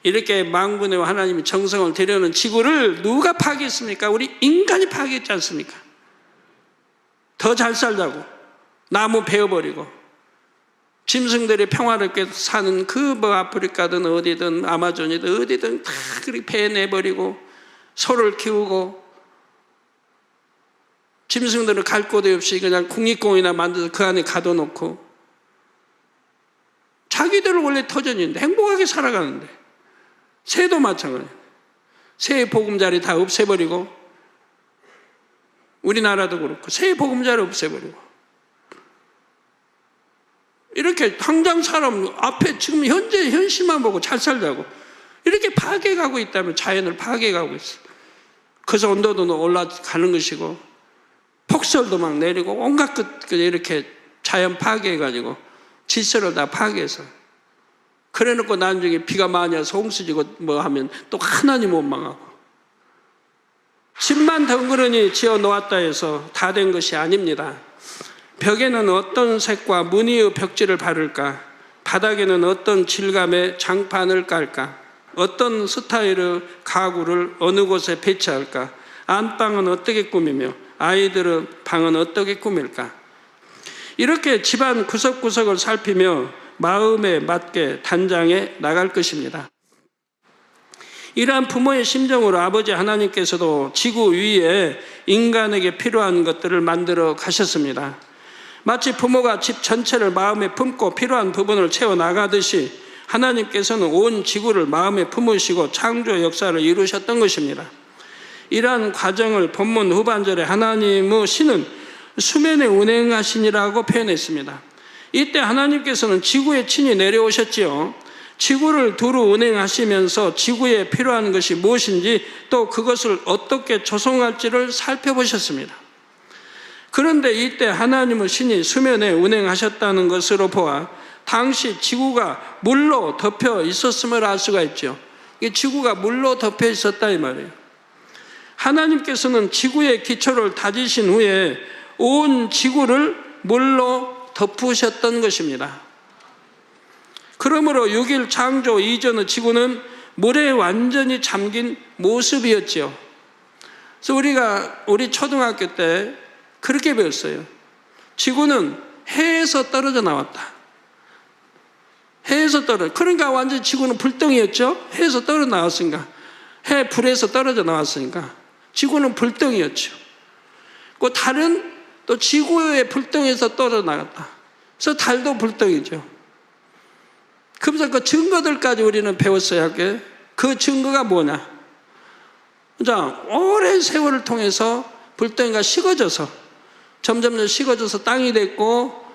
이렇게 만군의 하나님이 정성을 들여놓은 지구를 누가 파괴했습니까? 우리 인간이 파괴했지 않습니까? 더 잘 살자고 나무 베어버리고 짐승들이 평화롭게 사는 그 아프리카든 어디든 아마존이든 어디든 다 그렇게 베내버리고 소를 키우고, 짐승들은 갈 곳이 없이 그냥 국립공원이나 만들어서 그 안에 가둬놓고, 자기들은 원래 터전인데 행복하게 살아가는데, 새도 마찬가지예요. 새 보금자리 다 없애버리고, 우리나라도 그렇고 새 보금자리 없애버리고, 이렇게 당장 사람 앞에 지금 현재 현실만 보고 잘 살자고 이렇게 파괴가고 있다면 자연을 파괴가고 있어. 그래서 온도도 올라가는 것이고 폭설도 막 내리고 온갖 것 이렇게 자연 파괴해가지고 질서를 다 파괴해서, 그래놓고 나중에 비가 많이 와서 홍수지고 뭐 하면 또 하나님 원망하고. 집만 덩그러니 지어 놓았다 해서 다 된 것이 아닙니다. 벽에는 어떤 색과 무늬의 벽지를 바를까? 바닥에는 어떤 질감의 장판을 깔까? 어떤 스타일의 가구를 어느 곳에 배치할까? 안방은 어떻게 꾸미며 아이들의 방은 어떻게 꾸밀까? 이렇게 집안 구석구석을 살피며 마음에 맞게 단장해 나갈 것입니다. 이러한 부모의 심정으로 아버지 하나님께서도 지구 위에 인간에게 필요한 것들을 만들어 가셨습니다. 마치 부모가 집 전체를 마음에 품고 필요한 부분을 채워나가듯이 하나님께서는 온 지구를 마음에 품으시고 창조 역사를 이루셨던 것입니다. 이러한 과정을 본문 후반절에 하나님의 신은 수면에 운행하시니라고 표현했습니다. 이때 하나님께서는 지구에 친히 내려오셨지요. 지구를 두루 운행하시면서 지구에 필요한 것이 무엇인지 또 그것을 어떻게 조성할지를 살펴보셨습니다. 그런데 이때 하나님은 신이 수면에 운행하셨다는 것으로 보아 당시 지구가 물로 덮여 있었음을 알 수가 있죠. 지구가 물로 덮여 있었다 이 말이에요. 하나님께서는 지구의 기초를 다지신 후에 온 지구를 물로 덮으셨던 것입니다. 그러므로 6일 창조 이전의 지구는 물에 완전히 잠긴 모습이었죠. 그래서 우리 초등학교 때 그렇게 배웠어요. 지구는 해에서 떨어져 나왔다. 해에서 떨어져. 그러니까 완전히 지구는 불덩이였죠. 해에서 떨어져 나왔으니까. 해 불에서 떨어져 나왔으니까. 지구는 불덩이였죠. 그 달은 또 지구의 불덩이에서 떨어져 나갔다. 그래서 달도 불덩이죠. 그래서 그 증거들까지 우리는 배웠어야 할 게, 그 증거가 뭐냐? 자, 오랜 세월을 통해서 불덩이가 식어져서 점점 식어져서 땅이 됐고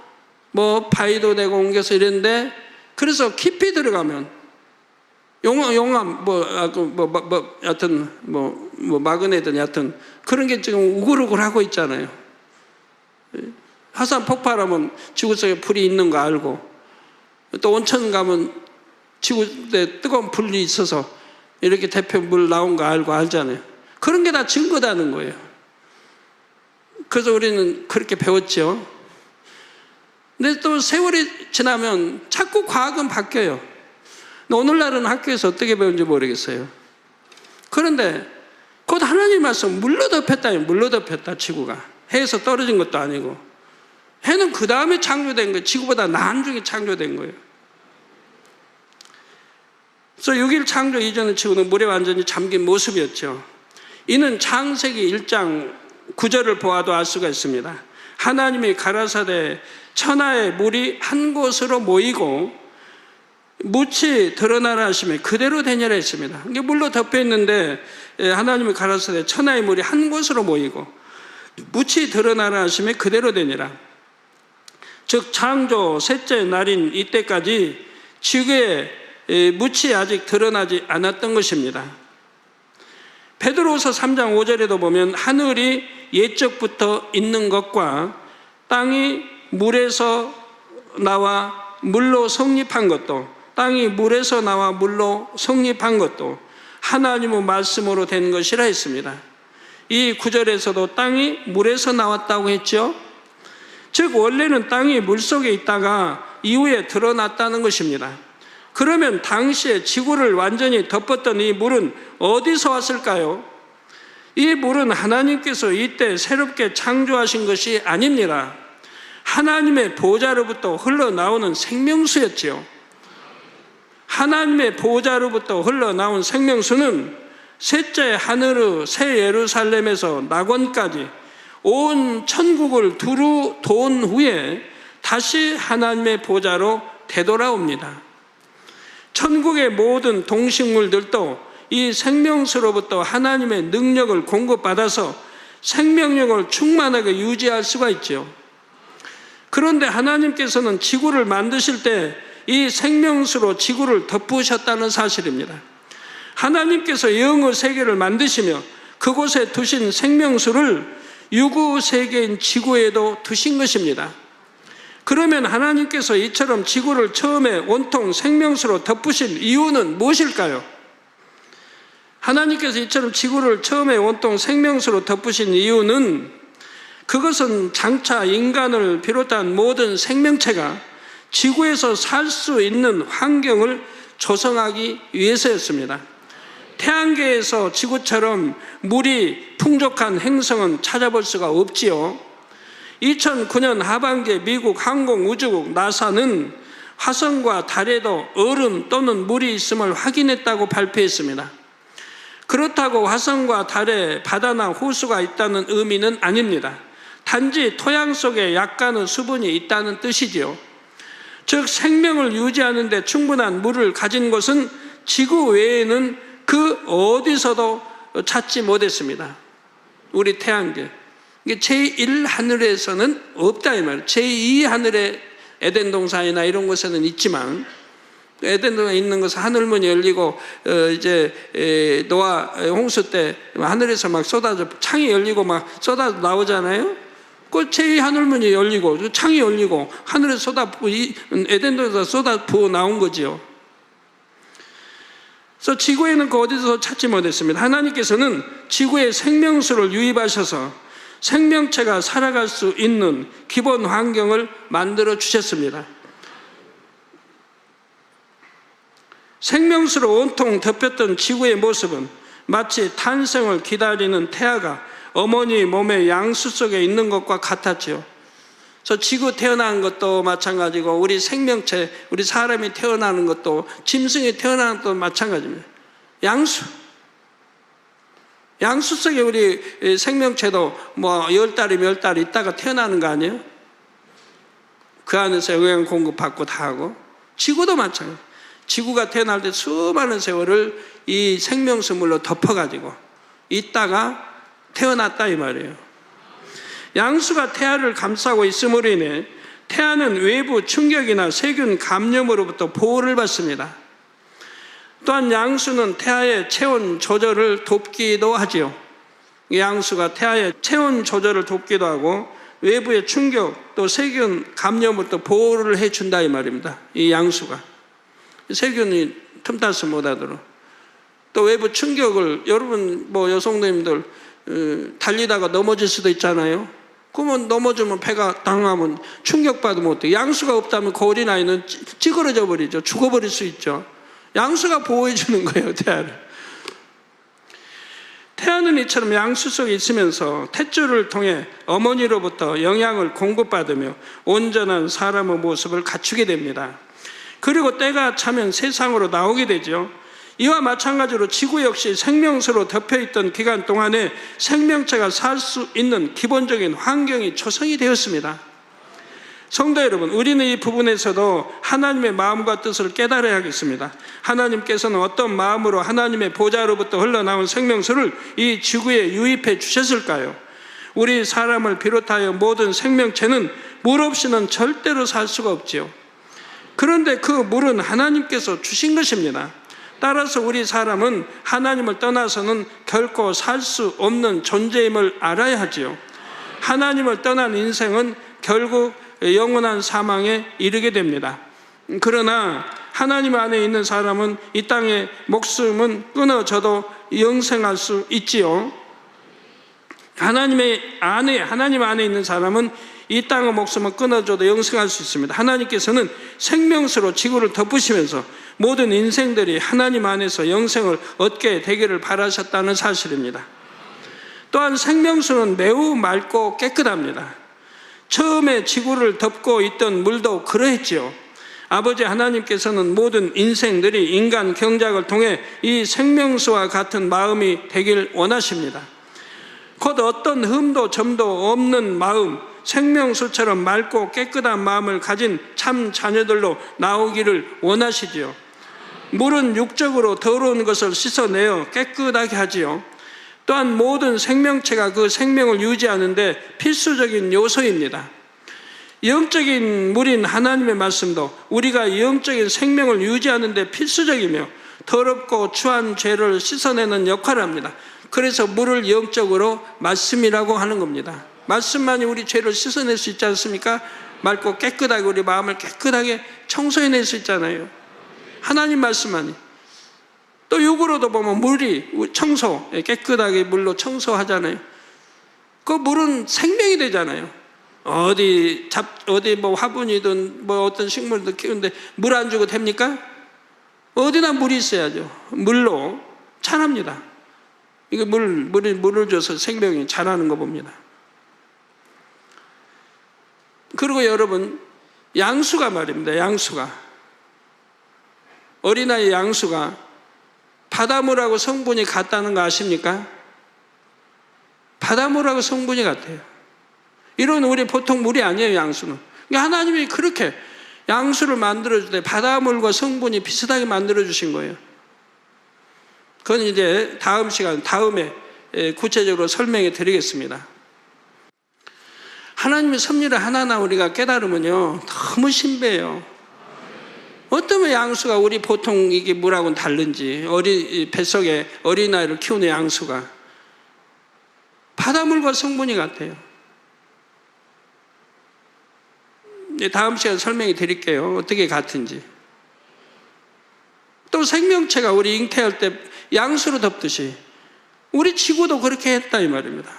뭐 바위도 되고 옮겨서 이랬는데, 그래서 깊이 들어가면 용암 여하튼 마그네든 여하튼 그런 게 지금 우글우글 하고 있잖아요. 화산 폭발하면 지구 속에 불이 있는 거 알고, 또 온천 가면 지구에 뜨거운 불이 있어서 이렇게 대표물 나온 거 알고 알잖아요. 그런 게 다 증거다는 거예요. 그래서 우리는 그렇게 배웠죠. 근데 또 세월이 지나면 자꾸 과학은 바뀌어요. 오늘날은 학교에서 어떻게 배운지 모르겠어요. 그런데 곧 하나님 말씀 물로 덮였다. 물로 덮였다. 지구가 해에서 떨어진 것도 아니고, 해는 그 다음에 창조된 거예요. 지구보다 나중에 창조된 거예요. 그래서 6일 창조 이전의 지구는 물에 완전히 잠긴 모습이었죠. 이는 창세기 1장 9절을 보아도 알 수가 있습니다. 하나님이 가라사대 천하의 물이 한 곳으로 모이고 묻이 드러나라 하시며 그대로 되니라 했습니다. 이게 물로 덮여 있는데 하나님이 가라사대 천하의 물이 한 곳으로 모이고 묻이 드러나라 하시며 그대로 되니라. 즉 창조 셋째 날인 이때까지 지구에 묻이 아직 드러나지 않았던 것입니다. 베드로후서 3장 5절에도 보면 하늘이 옛적부터 있는 것과 땅이 물에서 나와 물로 성립한 것도, 땅이 물에서 나와 물로 성립한 것도 하나님의 말씀으로 된 것이라 했습니다. 이 구절에서도 땅이 물에서 나왔다고 했죠. 즉 원래는 땅이 물속에 있다가 이후에 드러났다는 것입니다. 그러면 당시에 지구를 완전히 덮었던 이 물은 어디서 왔을까요? 이 물은 하나님께서 이때 새롭게 창조하신 것이 아닙니다. 하나님의 보좌로부터 흘러나오는 생명수였지요. 하나님의 보좌로부터 흘러나온 생명수는 셋째 하늘의 새 예루살렘에서 낙원까지 온 천국을 두루 돈 후에 다시 하나님의 보좌로 되돌아옵니다. 천국의 모든 동식물들도 이 생명수로부터 하나님의 능력을 공급받아서 생명력을 충만하게 유지할 수가 있죠. 그런데 하나님께서는 지구를 만드실 때 이 생명수로 지구를 덮으셨다는 사실입니다. 하나님께서 영의 세계를 만드시며 그곳에 두신 생명수를 유구 세계인 지구에도 두신 것입니다. 그러면 하나님께서 이처럼 지구를 처음에 온통 생명수로 덮으신 이유는 무엇일까요? 하나님께서 이처럼 지구를 처음에 온통 생명수로 덮으신 이유는 그것은 장차 인간을 비롯한 모든 생명체가 지구에서 살 수 있는 환경을 조성하기 위해서였습니다. 태양계에서 지구처럼 물이 풍족한 행성은 찾아볼 수가 없지요. 2009년 하반기에 미국 항공우주국 나사는 화성과 달에도 얼음 또는 물이 있음을 확인했다고 발표했습니다. 그렇다고 화성과 달에 바다나 호수가 있다는 의미는 아닙니다. 단지 토양 속에 약간의 수분이 있다는 뜻이지요. 즉 생명을 유지하는 데 충분한 물을 가진 곳은 지구 외에는 그 어디서도 찾지 못했습니다. 우리 태양계 제1하늘에서는 없다 이 말이에요. 제2하늘의 에덴 동산이나 이런 곳에는 있지만 에덴동에 있는 것은 하늘문이 열리고 이제 노아 홍수 때 하늘에서 막 쏟아져 창이 열리고 막 쏟아져 나오잖아요. 그 제2 하늘문이 열리고 창이 열리고 하늘에서 에덴동에서 쏟아 부어 나온 거지요. 그래서 지구에는 그 어디서 찾지 못했습니다. 하나님께서는 지구에 생명수를 유입하셔서 생명체가 살아갈 수 있는 기본 환경을 만들어 주셨습니다. 생명수로 온통 덮였던 지구의 모습은 마치 탄생을 기다리는 태아가 어머니 몸의 양수 속에 있는 것과 같았지요. 그래서 지구 태어나는 것도 마찬가지고 우리 생명체, 우리 사람이 태어나는 것도 짐승이 태어나는 것도 마찬가지입니다. 양수 속에 우리 생명체도 뭐 10달이면 10달 있다가 태어나는 거 아니에요? 그 안에서 영양 공급받고 다 하고. 지구도 마찬가지예요. 지구가 태어날 때 수많은 세월을 이 생명수물로 덮어가지고 있다가 태어났다 이 말이에요. 양수가 태아를 감싸고 있음으로 인해 태아는 외부 충격이나 세균 감염으로부터 보호를 받습니다. 또한 양수는 태아의 체온 조절을 돕기도 하지요. 양수가 태아의 체온 조절을 돕기도 하고 외부의 충격 또 세균 감염으로부터 보호를 해준다 이 말입니다. 이 양수가 세균이 틈타서 못하도록. 또 외부 충격을 여러분 뭐 여성님들 달리다가 넘어질 수도 있잖아요. 그러면 넘어지면 배가 당하면 충격받으면 어때요? 양수가 없다면 그 어린아이는 찌그러져 버리죠. 죽어버릴 수 있죠. 양수가 보호해 주는 거예요, 태아를. 태아는 이처럼 양수 속에 있으면서 탯줄을 통해 어머니로부터 영양을 공급받으며 온전한 사람의 모습을 갖추게 됩니다. 그리고 때가 차면 세상으로 나오게 되죠. 이와 마찬가지로 지구 역시 생명수로 덮여있던 기간 동안에 생명체가 살 수 있는 기본적인 환경이 조성이 되었습니다. 성도 여러분, 우리는 이 부분에서도 하나님의 마음과 뜻을 깨달아야겠습니다. 하나님께서는 어떤 마음으로 하나님의 보좌로부터 흘러나온 생명수를 이 지구에 유입해 주셨을까요? 우리 사람을 비롯하여 모든 생명체는 물 없이는 절대로 살 수가 없지요. 그런데 그 물은 하나님께서 주신 것입니다. 따라서 우리 사람은 하나님을 떠나서는 결코 살 수 없는 존재임을 알아야 하지요. 하나님을 떠난 인생은 결국 영원한 사망에 이르게 됩니다. 그러나 하나님 안에 있는 사람은 이 땅의 목숨은 끊어져도 영생할 수 있지요. 하나님 안에 있는 사람은 이 땅의 목숨은 끊어져도 영생할 수 있습니다. 하나님께서는 생명수로 지구를 덮으시면서 모든 인생들이 하나님 안에서 영생을 얻게 되기를 바라셨다는 사실입니다. 또한 생명수는 매우 맑고 깨끗합니다. 처음에 지구를 덮고 있던 물도 그러했지요. 아버지 하나님께서는 모든 인생들이 인간 경작을 통해 이 생명수와 같은 마음이 되길 원하십니다. 곧 어떤 흠도 점도 없는 마음, 생명수처럼 맑고 깨끗한 마음을 가진 참 자녀들로 나오기를 원하시지요. 물은 육적으로 더러운 것을 씻어내어 깨끗하게 하지요. 또한 모든 생명체가 그 생명을 유지하는데 필수적인 요소입니다. 영적인 물인 하나님의 말씀도 우리가 영적인 생명을 유지하는 데 필수적이며 더럽고 추한 죄를 씻어내는 역할을 합니다. 그래서 물을 영적으로 말씀이라고 하는 겁니다. 말씀만이 우리 죄를 씻어낼 수 있지 않습니까? 맑고 깨끗하게 우리 마음을 깨끗하게 청소해낼 수 있잖아요. 하나님 말씀만이. 또 육으로도 보면 물이 청소, 깨끗하게 물로 청소하잖아요. 그 물은 생명이 되잖아요. 어디 뭐 화분이든 뭐 어떤 식물도 키우는데 물 안 주고 됩니까? 어디나 물이 있어야죠. 물로 자랍니다. 이게 물을 줘서 생명이 자라는 거 봅니다. 그리고 여러분, 양수가 말입니다. 양수가. 어린아이 양수가 바닷물하고 성분이 같다는 거 아십니까? 바닷물하고 성분이 같아요. 이런 우리 보통 물이 아니에요, 양수는. 그러니까 하나님이 그렇게 양수를 만들어줄 때 바닷물과 성분이 비슷하게 만들어주신 거예요. 그건 이제 다음 시간, 다음에 구체적으로 설명해 드리겠습니다. 하나님의 섭리를 하나하나 우리가 깨달으면요, 너무 신비해요. 어쩌면 양수가 우리 보통 이게 물하고는 다른지, 뱃속에 어린아이를 키우는 양수가 바닷물과 성분이 같아요. 다음 시간에 설명해 드릴게요. 어떻게 같은지. 또 생명체가 우리 잉태할 때 양수로 덮듯이 우리 지구도 그렇게 했다 이 말입니다.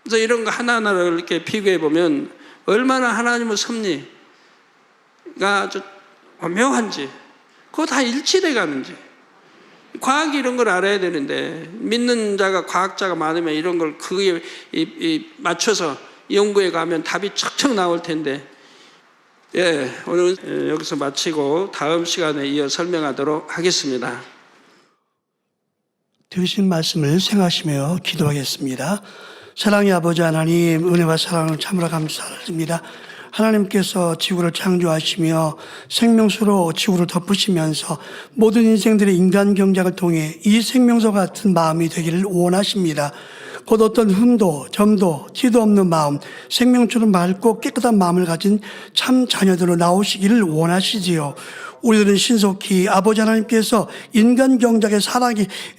그래서 이런 거 하나하나를 이렇게 비교해 보면 얼마나 하나님의 섭리가 아주 묘한지, 그거 다 일치돼 가는지. 과학이 이런 걸 알아야 되는데, 믿는 자가, 과학자가 많으면 이런 걸 그에 맞춰서 연구해 가면 답이 척척 나올 텐데, 예, 오늘 여기서 마치고 다음 시간에 이어 설명하도록 하겠습니다. 들으신 말씀을 생각하시며 기도하겠습니다. 사랑의 아버지 하나님, 은혜와 사랑을 참으로 감사드립니다. 하나님께서 지구를 창조하시며 생명수로 지구를 덮으시면서 모든 인생들의 인간 경작을 통해 이 생명수 같은 마음이 되기를 원하십니다. 곧 어떤 흠도 점도 티도 없는 마음, 생명처럼 맑고 깨끗한 마음을 가진 참 자녀들로 나오시기를 원하시지요. 우리들은 신속히 아버지 하나님께서 인간 경작에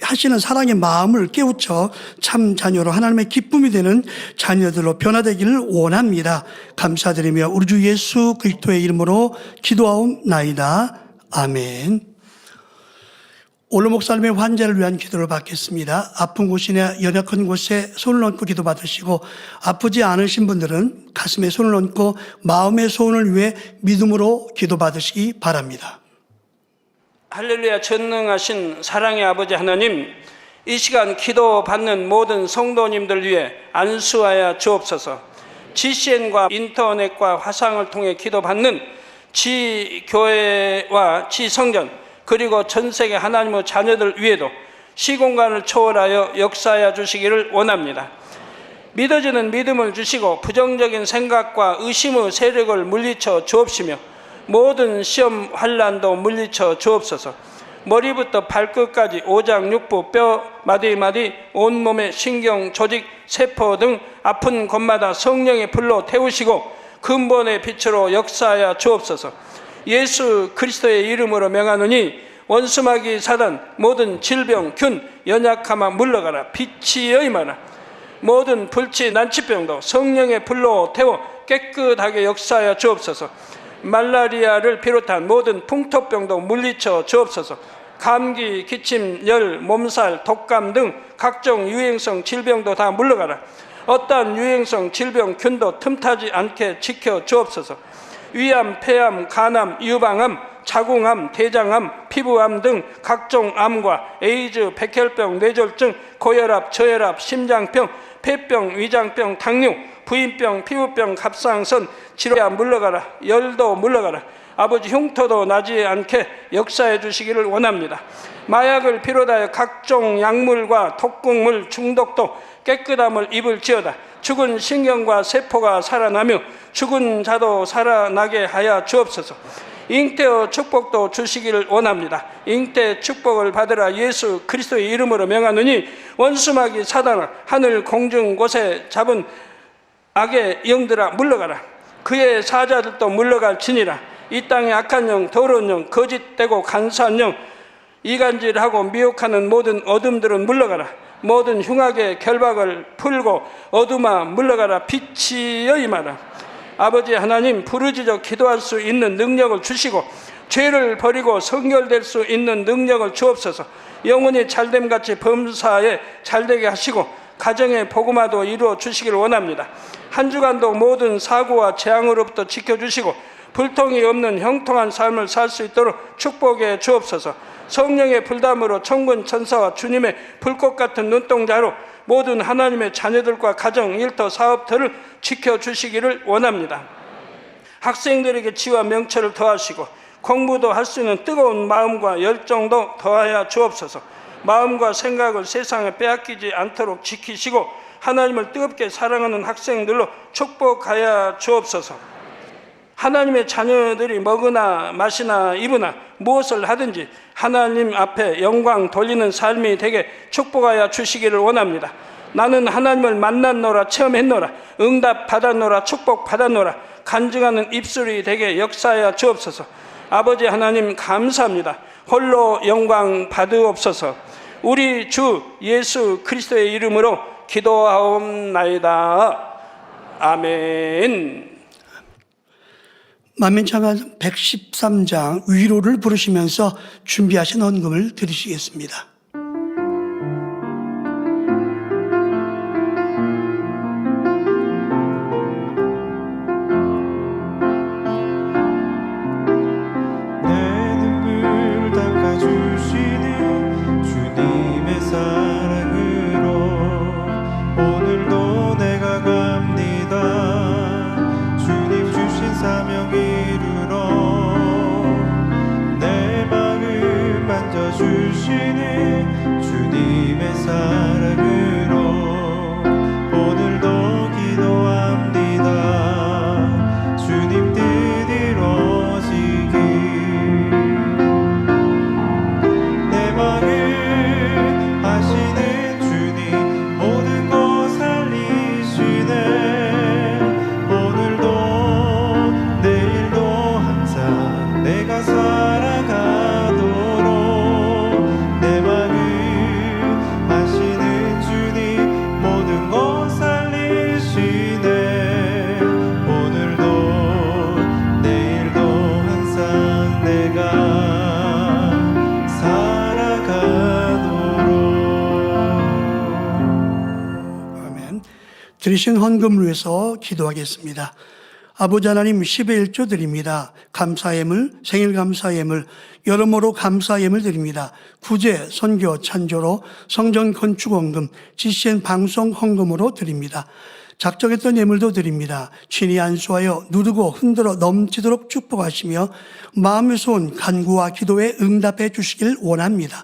하시는 사랑의 마음을 깨우쳐 참 자녀로 하나님의 기쁨이 되는 자녀들로 변화되기를 원합니다. 감사드리며 우리 주 예수 그리스도의 이름으로 기도하옵나이다. 아멘. 오늘 목사님의 환자를 위한 기도를 받겠습니다. 아픈 곳이나 연약한 곳에 손을 얹고 기도 받으시고, 아프지 않으신 분들은 가슴에 손을 얹고 마음의 소원을 위해 믿음으로 기도 받으시기 바랍니다. 할렐루야. 전능하신 사랑의 아버지 하나님, 이 시간 기도 받는 모든 성도님들 위해 안수하여 주옵소서. GCN과 인터넷과 화상을 통해 기도 받는 지교회와 지성전, 그리고 전 세계 하나님의 자녀들 위에도 시공간을 초월하여 역사하여 주시기를 원합니다. 믿어지는 믿음을 주시고 부정적인 생각과 의심의 세력을 물리쳐 주옵시며 모든 시험 환난도 물리쳐 주옵소서. 머리부터 발끝까지 오장육부, 뼈, 마디마디, 온몸의 신경, 조직, 세포 등 아픈 곳마다 성령의 불로 태우시고 근본의 빛으로 역사하여 주옵소서. 예수 그리스도의 이름으로 명하노니 원수마귀 사단, 모든 질병, 균, 연약함아 물러가라. 빛이 임하라. 모든 불치, 난치병도 성령의 불로 태워 깨끗하게 역사하여 주옵소서. 말라리아를 비롯한 모든 풍토병도 물리쳐 주옵소서. 감기, 기침, 열, 몸살, 독감 등 각종 유행성 질병도 다 물러가라. 어떠한 유행성 질병, 균도 틈타지 않게 지켜 주옵소서. 위암, 폐암, 간암, 유방암, 자궁암, 대장암, 피부암 등 각종 암과 에이즈, 백혈병, 뇌졸중, 고혈압, 저혈압, 심장병, 폐병, 위장병, 당뇨, 부인병, 피부병, 갑상선, 질환 물러가라. 열도 물러가라. 아버지 흉터도 나지 않게 역사해 주시기를 원합니다. 마약을 비롯하여 각종 약물과 독극물 중독도 깨끗함을 입을지어다. 죽은 신경과 세포가 살아나며 죽은 자도 살아나게 하여 주옵소서. 잉태의 축복도 주시기를 원합니다. 잉태 축복을 받으라. 예수 그리스도의 이름으로 명하노니 원수마귀 사단아, 하늘 공중 곳에 잡은 악의 영들아 물러가라. 그의 사자들도 물러갈지니라. 이 땅의 악한 영, 더러운 영, 거짓되고 간사한 영, 이간질하고 미혹하는 모든 어둠들은 물러가라. 모든 흉악의 결박을 풀고 어둠아 물러가라. 빛이여 임하라. 아버지 하나님, 부르짖어 기도할 수 있는 능력을 주시고 죄를 버리고 성결될 수 있는 능력을 주옵소서. 영혼이 잘됨같이 범사에 잘되게 하시고 가정의 복음화도 이루어 주시길 원합니다. 한 주간도 모든 사고와 재앙으로부터 지켜주시고 불통이 없는 형통한 삶을 살 수 있도록 축복해 주옵소서. 성령의 불담으로 천군 천사와 주님의 불꽃 같은 눈동자로 모든 하나님의 자녀들과 가정, 일터, 사업들을 지켜주시기를 원합니다. 학생들에게 지와 명철을 더하시고 공부도 할 수 있는 뜨거운 마음과 열정도 더하여 주옵소서. 마음과 생각을 세상에 빼앗기지 않도록 지키시고 하나님을 뜨겁게 사랑하는 학생들로 축복하여 주옵소서. 하나님의 자녀들이 먹으나 마시나 입으나 무엇을 하든지 하나님 앞에 영광 돌리는 삶이 되게 축복하여 주시기를 원합니다. 나는 하나님을 만났노라, 체험했노라, 응답 받았노라, 축복 받았노라. 간증하는 입술이 되게 역사하여 주옵소서. 아버지 하나님 감사합니다. 홀로 영광 받으옵소서. 우리 주 예수 그리스도의 이름으로 기도하옵나이다. 아멘. 만민창간 113장 위로를 부르시면서 준비하신 헌금을 드리시겠습니다. 내 눈물 닦아주시는 주님의 사랑으로 오늘도 내가 갑니다. 주님 주신 사명 이루러 내 마음 만져주시는 주님의 사랑으로 오늘도 기도합니다. 주님 뜻 이루어지길. 내 마음 아시는 주님 모든 것 살리시네. 오늘도 내일도 항상 내가 살아가도록 내 마음 아시는 주님 모든 것 살리시네. 오늘도 내일도 항상 내가 아멘. 드리신 헌금을 위해서 기도하겠습니다. 아버지 하나님 10의 1조 드립니다. 감사예물, 생일 감사예물, 여러모로 감사예물 드립니다. 구제, 선교, 찬조로, 성전 건축 헌금, GCN 방송 헌금으로 드립니다. 작정했던 예물도 드립니다. 친히 안수하여 누르고 흔들어 넘치도록 축복하시며 마음의 소원, 간구와 기도에 응답해 주시길 원합니다.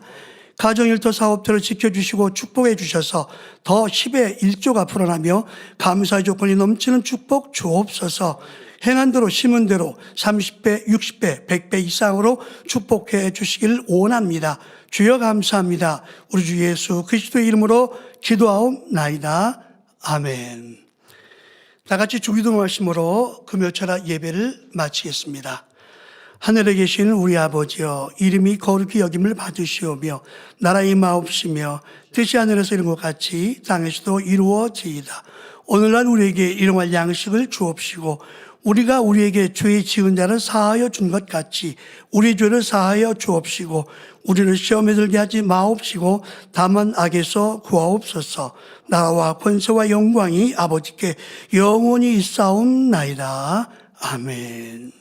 가정일터 사업들을 지켜주시고 축복해 주셔서 더 10의 1조가 불어나며 감사의 조건이 넘치는 축복 주옵소서. 행한 대로 심은 대로 30배, 60배, 100배 이상으로 축복해 주시길 원합니다. 주여 감사합니다. 우리 주 예수 그리스도의 이름으로 기도하옵나이다. 아멘. 다 같이 주기도 말씀으로 금요철학 예배를 마치겠습니다. 하늘에 계신 우리 아버지여, 이름이 거룩히 여김을 받으시오며 나라의 임하옵시며 뜻이 하늘에서 이룬 것 같이 땅에서도 이루어지이다. 오늘날 우리에게 일용할 양식을 주옵시고 우리가 우리에게 죄 지은 자를 사하여 준 것 같이 우리 죄를 사하여 주옵시고 우리를 시험에 들게 하지 마옵시고 다만 악에서 구하옵소서. 나라와 권세와 영광이 아버지께 영원히 있사옵나이다. 아멘.